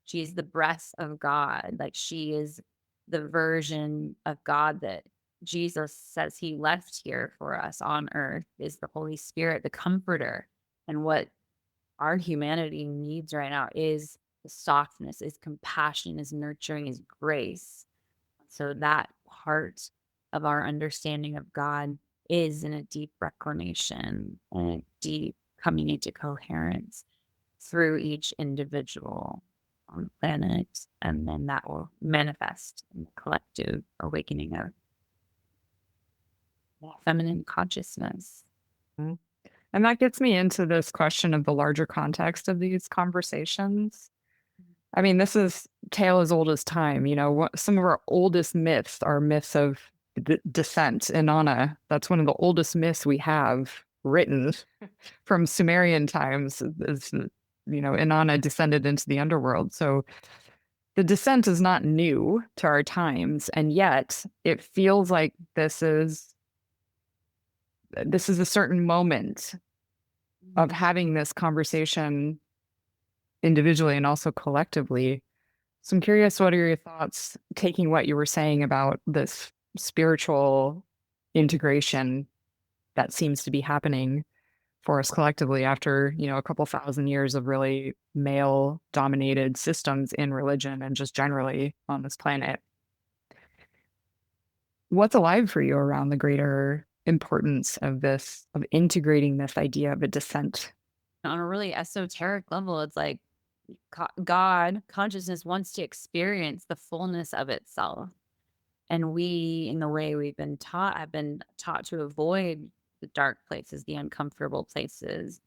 she's the breath of God. Like she is the version of God that Jesus says he left here for us on earth is the Holy Spirit, the comforter. And what our humanity needs right now is the softness, is compassion, is nurturing, is grace. So that part of our understanding of God is in a deep reclamation and a deep coming into coherence through each individual on the planet, and then that will manifest in the collective awakening of feminine consciousness. Mhm. And that gets me into this question of the larger context of these conversations. I mean, this is tale as old as time. Some of our oldest myths are myths of descent. Inanna, that's one of the oldest myths we have written from Sumerian times. Inanna descended into the underworld. So the descent is not new to our times, and yet it feels like this is a certain moment of Mhm. having this conversation individually and also collectively. So I'm curious, what are your thoughts taking what you were saying about this spiritual integration that seems to be happening for us collectively after, a couple thousand years of really male dominated systems in religion and just generally on this planet? What's alive for you around the greater importance of integrating this idea of a descent? On a really esoteric level, it's like God, consciousness wants to experience the fullness of itself. And we, in the way we've been taught, have been taught to avoid the dark places, the uncomfortable places,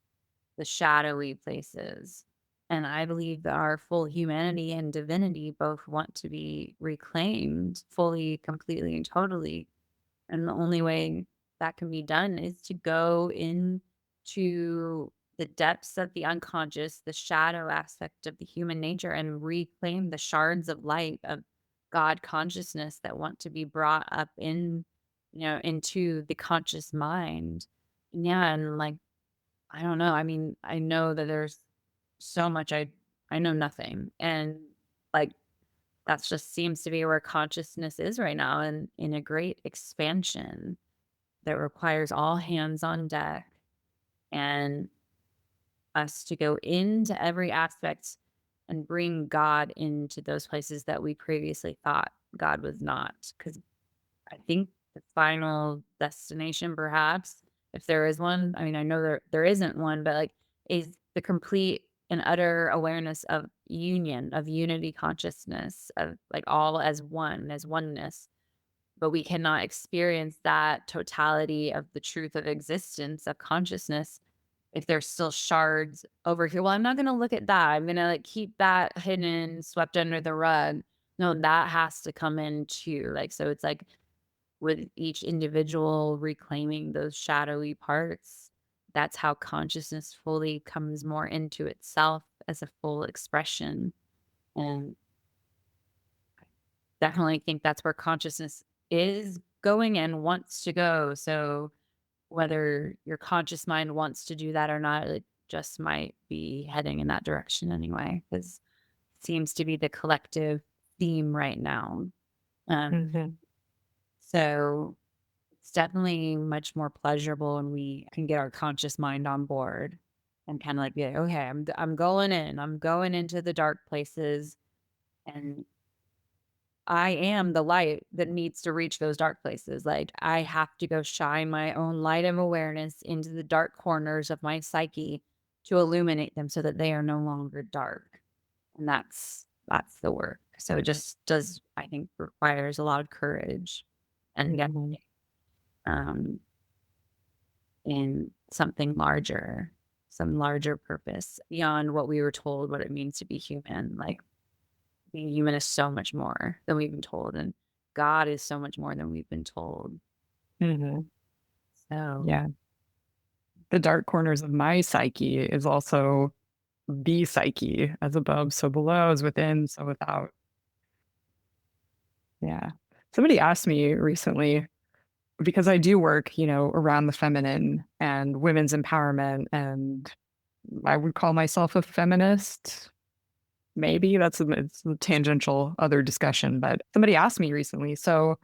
the shadowy places. And I believe that our full humanity and divinity both want to be reclaimed fully, completely, and totally. And the only way that can be done is to go into the depths of the unconscious, the shadow aspect of the human nature, and reclaim the shards of light of God consciousness that want to be brought up into the conscious mind. Yeah. And like, I don't know. I mean, I know that there's so much I know nothing. And like that's just seems to be where consciousness is right now and in a great expansion that requires all hands on deck and us to go into every aspect and bring God into those places that we previously thought God was not. Because I think the final destination, perhaps, if there is one, I mean, I know there isn't one, but like, is the complete and utter awareness of union, of unity consciousness, of like all as one, as oneness. But we cannot experience that totality of the truth of existence, of consciousness, if there's still shards over here. Well, I'm not gonna look at that. I'm gonna like keep that hidden, swept under the rug. No, that has to come in too. Like, so it's like with each individual reclaiming those shadowy parts, that's how consciousness fully comes more into itself as a full expression. And definitely think that's where consciousness is going and wants to go. So whether your conscious mind wants to do that or not, it just might be heading in that direction anyway, because it seems to be the collective theme right now. Um, Mhm. so it's definitely much more pleasurable when we can get our conscious mind on board and kind of like be like, okay, I'm going in, I'm going into the dark places, and I am the light that needs to reach those dark places. Like, I have to go shine my own light of awareness into the dark corners of my psyche to illuminate them so that they are no longer dark. And that's the work. So it just does, I think, requires a lot of courage and yeah, Mhm. um, in something larger, some larger purpose beyond what we were told what it means to be human. Like being human is so much more than we've been told, and God is so much more than we've been told. Mhm. So, Yeah. The dark corners of my psyche is also the psyche, as above, so below, as within, so without. Yeah. Somebody asked me recently, because I do work, around the feminine and women's empowerment, and I would call myself a feminist. Maybe it's a tangential other discussion, but somebody asked me recently, so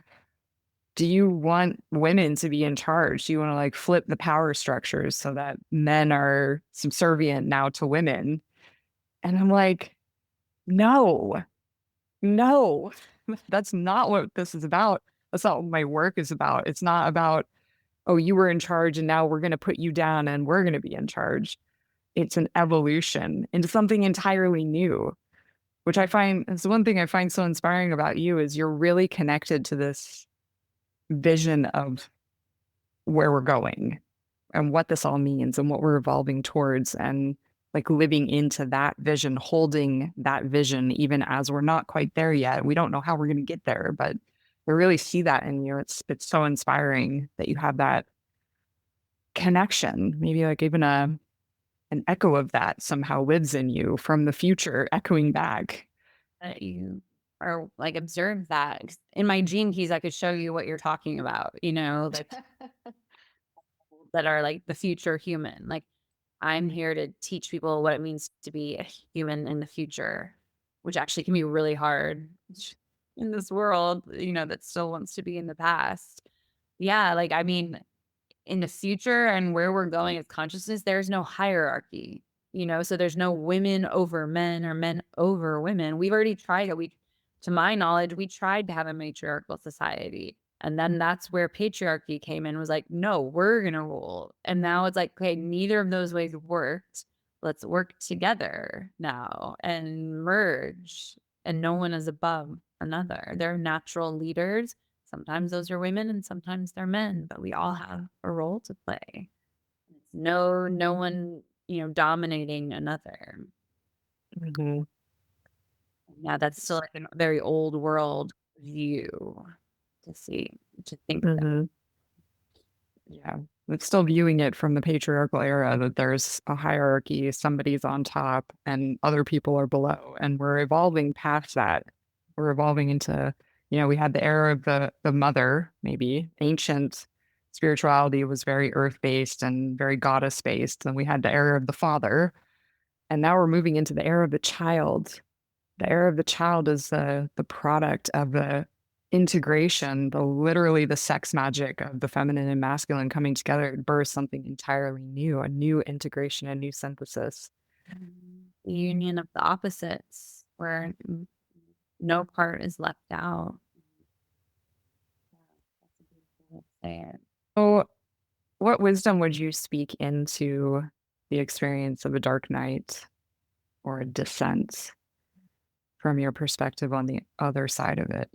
do you want women to be in charge? Do you want to like flip the power structures so that men are subservient now to women? And I'm like, no, no, that's not what this is about. That's not what my work is about. It's not about, oh, you were in charge and now we're going to put you down and we're going to be in charge. It's an evolution into something entirely new, which I find is one thing I find so inspiring about you is you're really connected to this vision of where we're going and what this all means and what we're evolving towards and like living into that vision, holding that vision, even as we're not quite there yet. We don't know how we're going to get there, but I really see that in you. It's so inspiring that you have that connection. Maybe like even an echo of that somehow lives in you from the future, echoing back. that you are like observe that. 'Cause in my gene keys, I could show you what you're talking about, like that are like the future human. Like I'm here to teach people what it means to be a human in the future, which actually can be really hard in this world, that still wants to be in the past. Yeah, like I mean, in the future and where we're going as consciousness, there's no hierarchy, so there's no women over men or men over women. We've already tried it. To my knowledge, we tried to have a matriarchal society. And then that's where patriarchy came in, was like, no, we're going to rule. And now it's like, okay, neither of those ways worked. Let's work together now and merge. And no one is above another. They're natural leaders. Sometimes those are women and sometimes they're men, but we all have a role to play. It's no one, dominating another. Mhm. Yeah, that's still like a very old world view. to see, to think that. Mhm. Yeah. It's still viewing it from the patriarchal era that there's a hierarchy, somebody's on top and other people are below. And we're evolving past that. We're evolving into, we had the era of the mother, maybe. Ancient spirituality was very earth-based and very goddess-based. And we had the era of the father. And now we're moving into the era of the child. The era of the child is the product of the integration, literally the sex magic of the feminine and masculine coming together to birth something entirely new, a new integration, a new synthesis. The union of the opposites where no part is left out. Yeah, that's a beautiful way to say it. So, what wisdom would you speak into the experience of a dark night or a descent from your perspective on the other side of it?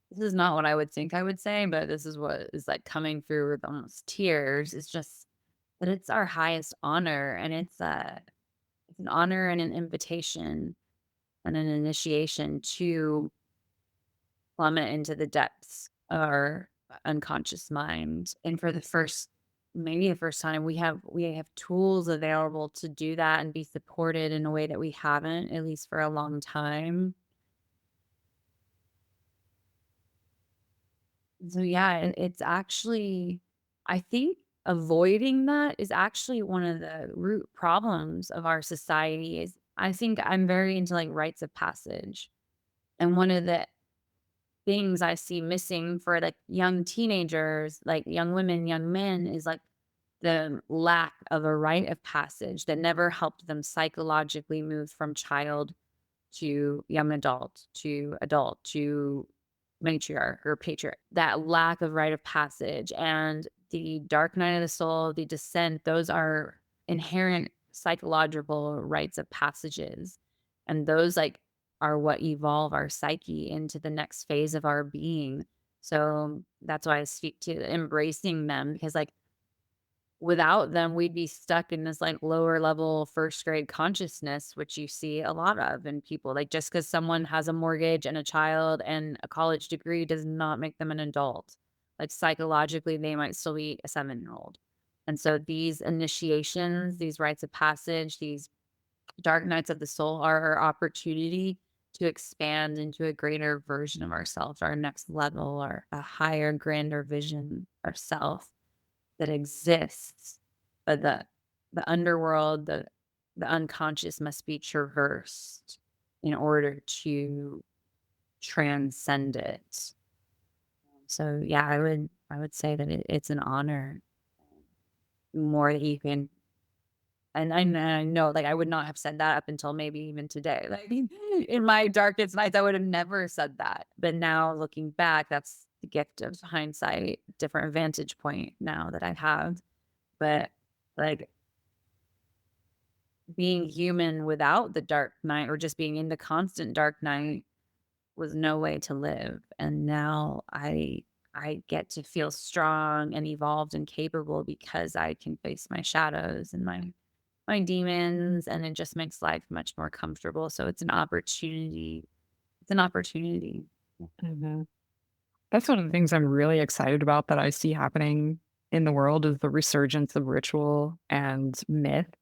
This is not what I would think I would say, but this is what is like coming through with almost tears. It's just that it's our highest honor, and it's an honor and an invitation and an initiation to plummet into the depths of our unconscious mind. And for the first, maybe the first time, we have tools available to do that and be supported in a way that we haven't, at least for a long time. So yeah, it's actually, I think avoiding that is actually one of the root problems of our society. Is I think I'm very into like rites of passage. And one of the things I see missing for like young teenagers, like young women, young men, is like the lack of a rite of passage that never helped them psychologically move from child to young adult to matriarch or patriarch. That lack of rite of passage and the dark night of the soul, the descent, those are inherent psychological rites of passages. And those like are what evolve our psyche into the next phase of our being. So that's why I speak to embracing them, because like without them, we'd be stuck in this, like, lower level first grade consciousness, which you see a lot of in people. Like, just because someone has a mortgage and a child and a college degree does not make them an adult. Like, psychologically, they might still be a seven-year-old. And so these initiations, these rites of passage, these dark nights of the soul are our opportunity to expand into a greater version of ourselves, our next level, or a higher, grander vision ourself that exists, but the underworld, the unconscious must be traversed in order to transcend it. So yeah, I would say that it's an honor more that you can. And I know, like, I would not have said that up until maybe even today. Like, in my darkest nights, I would have never said that. But now looking back, that's the gift of hindsight, different vantage point now that I have. But like being human without the dark night or just being in the constant dark night was no way to live. And now I get to feel strong and evolved and capable because I can face my shadows and my demons, and it just makes life much more comfortable. So it's an opportunity. It's an opportunity. Mhm. That's one of the things I'm really excited about that I see happening in the world is the resurgence of ritual and myth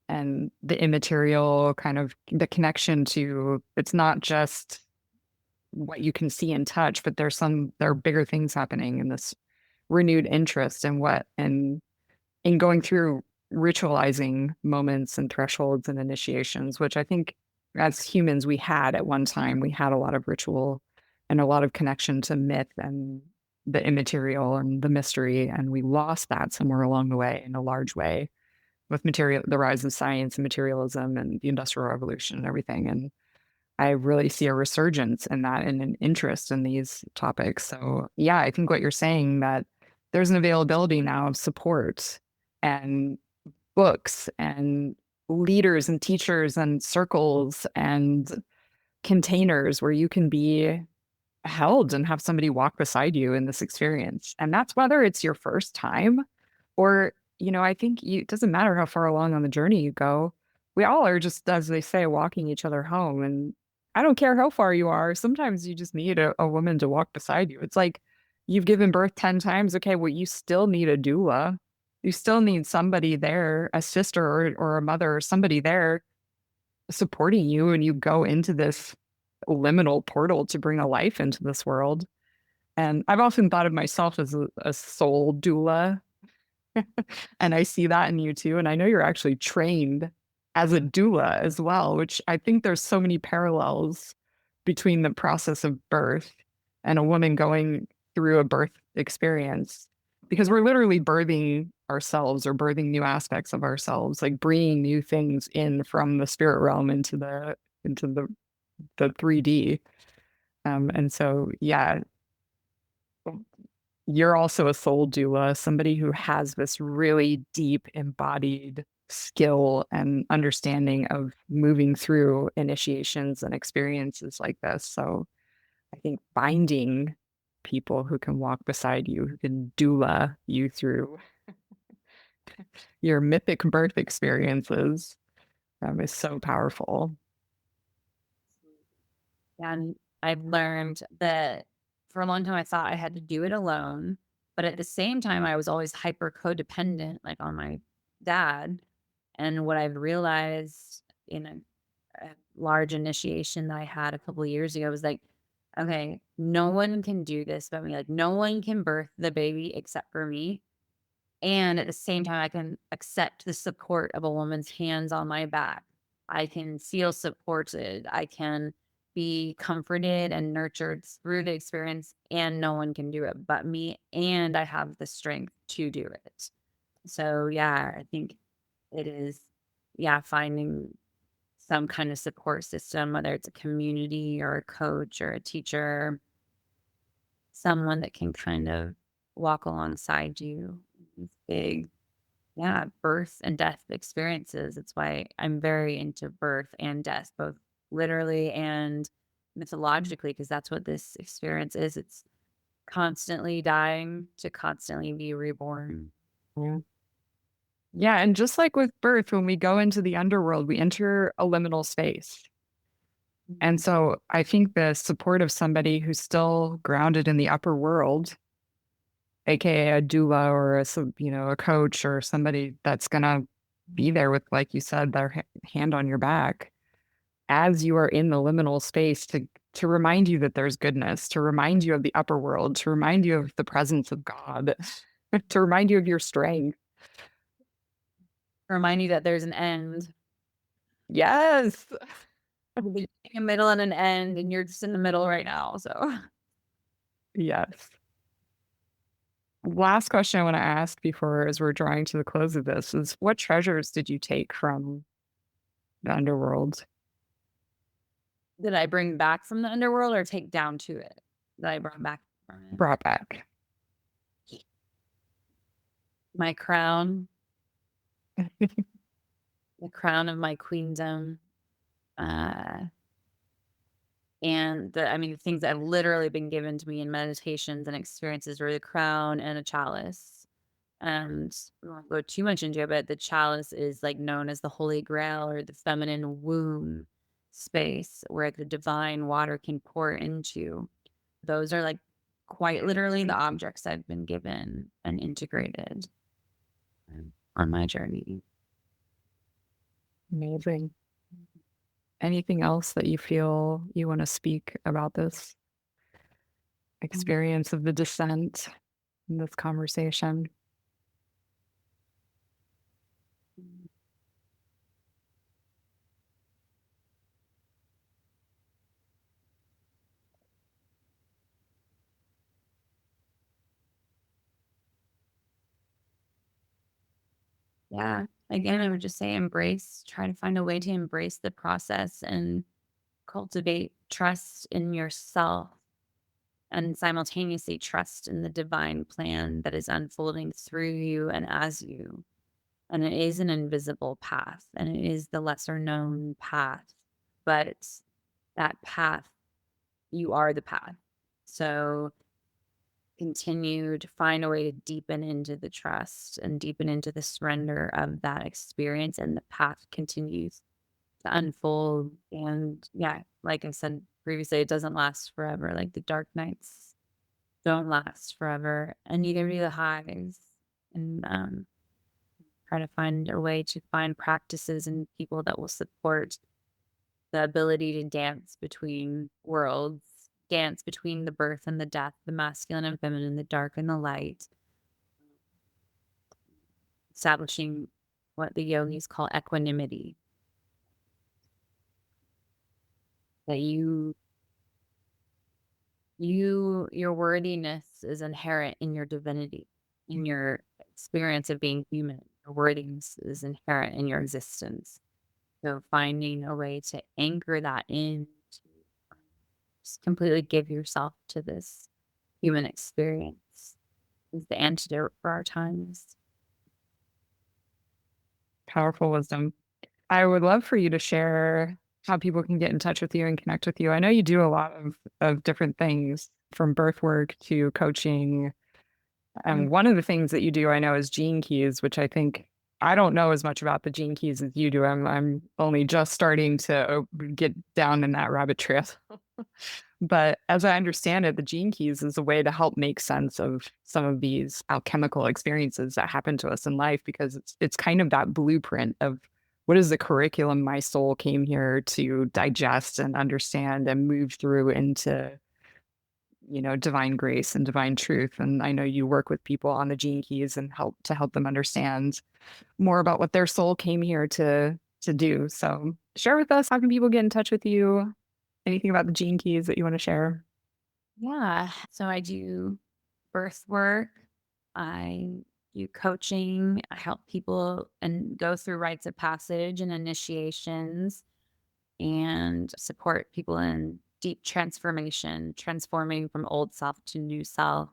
and the immaterial kind of the connection to it's not just what you can see and touch, but there are bigger things happening in this renewed interest in what and in going through ritualizing moments and thresholds and initiations, which I think as humans we had at one time. We had a lot of ritual and a lot of connection to myth and the immaterial and the mystery, and we lost that somewhere along the way in a large way with the rise of science and materialism and the industrial revolution and everything. And I really see a resurgence in that and an interest in these topics. So, yeah, I think what you're saying that there's an availability now of support and books and leaders and teachers and circles and containers where you can be held and have somebody walk beside you in this experience. And that's whether it's your first time or, I think it doesn't matter how far along on the journey you go. we all are just, as they say, walking each other home. And I don't care how far you are. Sometimes you just need a woman to walk beside you. It's like you've given birth 10 times. Okay, well, you still need a doula. You still need somebody there, a sister or a mother or somebody there supporting you. And you go into this liminal portal to bring a life into this world. And I've often thought of myself as a soul doula. And I see that in you too. And I know you're actually trained as a doula as well, which I think there's so many parallels between the process of birth and a woman going through a birth experience because we're literally birthing ourselves or birthing new aspects of ourselves, like bringing new things in from the spirit realm into the 3D. And so, yeah, you're also a soul doula, somebody who has this really deep embodied skill and understanding of moving through initiations and experiences like this. So I think finding people who can walk beside you, who can doula you through your mythic birth experiences, is so powerful. And I've learned that for a long time, I thought I had to do it alone. But at the same time, I was always hyper codependent, like on my dad. And what I've realized in a large initiation that I had a couple of years ago was like, okay, no one can do this but me. Like, no one can birth the baby except for me. And at the same time, I can accept the support of a woman's hands on my back. I can feel supported. I can be comforted and nurtured through the experience, and no one can do it but me. And I have the strength to do it. So, yeah, I think it is, yeah, finding some kind of support system, whether it's a community or a coach or a teacher, someone that can kind of walk alongside you. These big, yeah, birth and death experiences. It's why I'm very into birth and death, both literally and mythologically, because that's what this experience is. It's constantly dying to constantly be reborn. Yeah. Yeah. And just like with birth, when we go into the underworld, we enter a liminal space. And Mhm. so I think the support of somebody who's still grounded in the upper world, aka a doula or a coach or somebody that's gonna be there with, like you said, their hand on your back as you are in the liminal space to remind you that there's goodness, to remind you of the upper world, to remind you of the presence of God, to remind you of your strength. Remind you that there's an end, Yes. a beginning, a middle, and an end, and you're just in the middle right now. So, Yes. Last question I want to ask before as we're drawing to the close of this is what treasures did you take from the underworld? did I bring back from the underworld or take down to it? That I brought back from it. Brought back. My crown, the crown of my queendom, uh, and the things that have literally been given to me in meditations and experiences were the crown and a chalice. And we won't go too much into it, but the chalice is like known as the holy grail or the feminine womb space where the divine water can pour into. Those are like quite literally the objects I've been given and integrated on my journey. Amazing. Anything else that you feel you want to speak about this experience of the descent in this conversation? Yeah. Again, I would just say embrace, try to find a way to embrace the process and cultivate trust in yourself and simultaneously trust in the divine plan that is unfolding through you and as you. And it is an invisible path and it is the lesser known path, but that path, you are the path. So continue to find a way to deepen into the trust and deepen into the surrender of that experience, and the path continues to unfold. And yeah, like I said previously, it doesn't last forever. Like the dark nights don't last forever, and neither do the highs. And try to find a way to find practices and people that will support the ability to dance between worlds, dance between the birth and the death, the masculine and feminine, the dark and the light, establishing what the yogis call equanimity. That your worthiness is inherent in your divinity, in your experience of being human. Your worthiness is inherent in your existence. So finding a way to anchor that in, to just completely give yourself to this human experience is the antidote for our times. Powerful wisdom. I would love for you to share how people can get in touch with you and connect with you. I know you do a lot of different things from birth work to coaching. And one of the things that you do, I know, is gene keys, which I think I don't know as much about the gene keys as you do. I'm only just starting to get down in that rabbit trail. But as I understand it, the gene keys is a way to help make sense of some of these alchemical experiences that happen to us in life, because it's kind of that blueprint of what is the curriculum my soul came here to digest and understand and move through into, divine grace and divine truth. And I know you work with people on the gene keys and help them understand more about what their soul came here to do. So share with us, how can people get in touch with you? Anything about the gene keys that you want to share? Yeah. So I do birth work. I do coaching. I help people and go through rites of passage and initiations and support people in deep transformation, transforming from old self to new self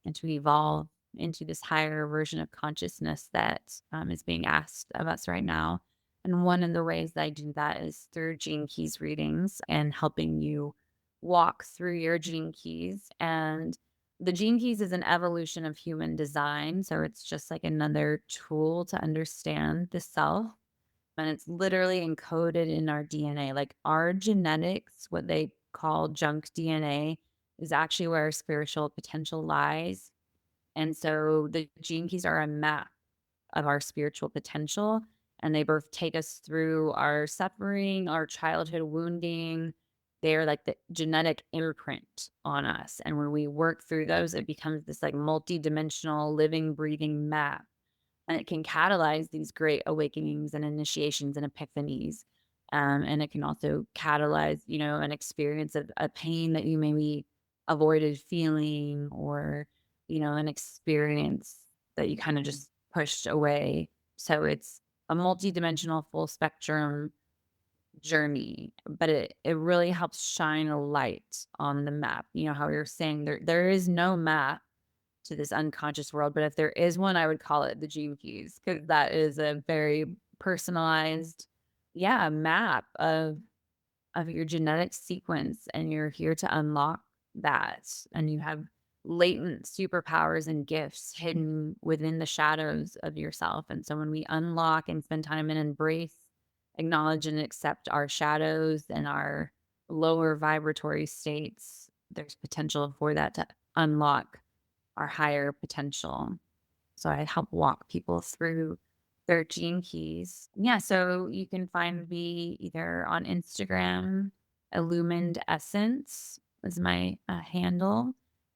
and to evolve into this higher version of consciousness that is being asked of us right now. And one of the ways that I do that is through Gene Keys readings and helping you walk through your Gene Keys. And the Gene Keys is an evolution of human design. So it's just like another tool to understand the self. And it's literally encoded in our DNA. Like our genetics, what they call junk DNA, is actually where our spiritual potential lies. And so the gene keys are a map of our spiritual potential, and they both take us through our suffering, our childhood wounding. They're like the genetic imprint on us. And when we work through those, it becomes this like multi-dimensional living, breathing map, and it can catalyze these great awakenings and initiations and epiphanies. And it can also catalyze, an experience of a pain that you maybe avoided feeling, or, an experience that you kind of just pushed away. So it's a multidimensional, full spectrum journey, but it really helps shine a light on the map. You know how you're saying there is no map to this unconscious world. But if there is one, I would call it the gene keys, because that is a very personalized, yeah, map of your genetic sequence. And you're here to unlock that. And you have latent superpowers and gifts hidden within the shadows of yourself. And so when we unlock and spend time and embrace, acknowledge and accept our shadows and our lower vibratory states, there's potential for that to unlock our higher potential. So I help walk people through their gene keys. Yeah, so you can find me either on Instagram, Illumined Essence is my handle.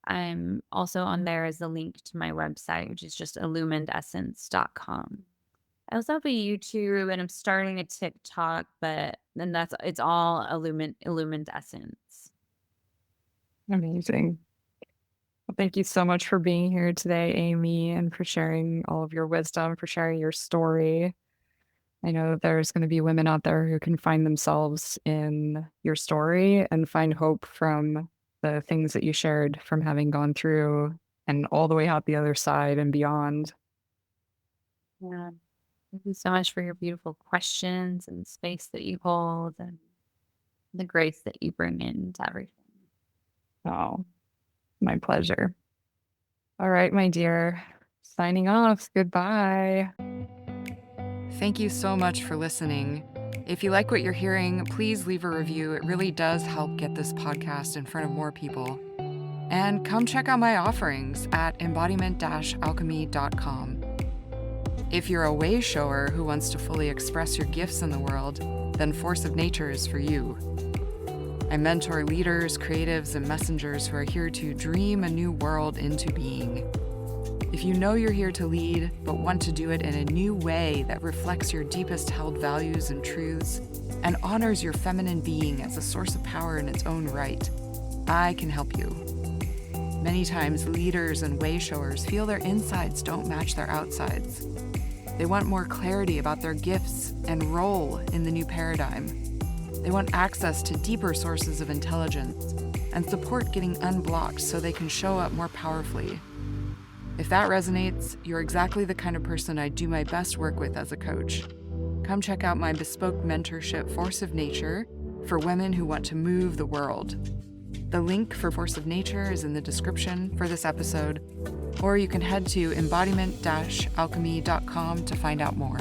I'm also on there as a link to my website, which is just illuminedessence.com. I also have a YouTube and I'm starting a TikTok, but then it's all Illumined Essence. Amazing. Well, thank you so much for being here today, Amy, and for sharing all of your wisdom, for sharing your story. I know that there's going to be women out there who can find themselves in your story and find hope from the things that you shared from having gone through and all the way out the other side and beyond. Yeah. Thank you so much for your beautiful questions and the space that you hold and the grace that you bring into everything. Oh, my pleasure. All right, my dear. Signing off. Goodbye. Thank you so much for listening. If you like what you're hearing, please leave a review. It really does help get this podcast in front of more people. And come check out my offerings at embodiment-alchemy.com. If you're a way shower who wants to fully express your gifts in the world, then Force of Nature is for you. I mentor leaders, creatives, and messengers who are here to dream a new world into being. If you know you're here to lead, but want to do it in a new way that reflects your deepest held values and truths, and honors your feminine being as a source of power in its own right, I can help you. Many times, leaders and way showers feel their insides don't match their outsides. They want more clarity about their gifts and role in the new paradigm. They want access to deeper sources of intelligence and support getting unblocked so they can show up more powerfully. If that resonates, you're exactly the kind of person I do my best work with as a coach. Come check out my bespoke mentorship, Force of Nature, for women who want to move the world. The link for Force of Nature is in the description for this episode, or you can head to embodiment-alchemy.com to find out more.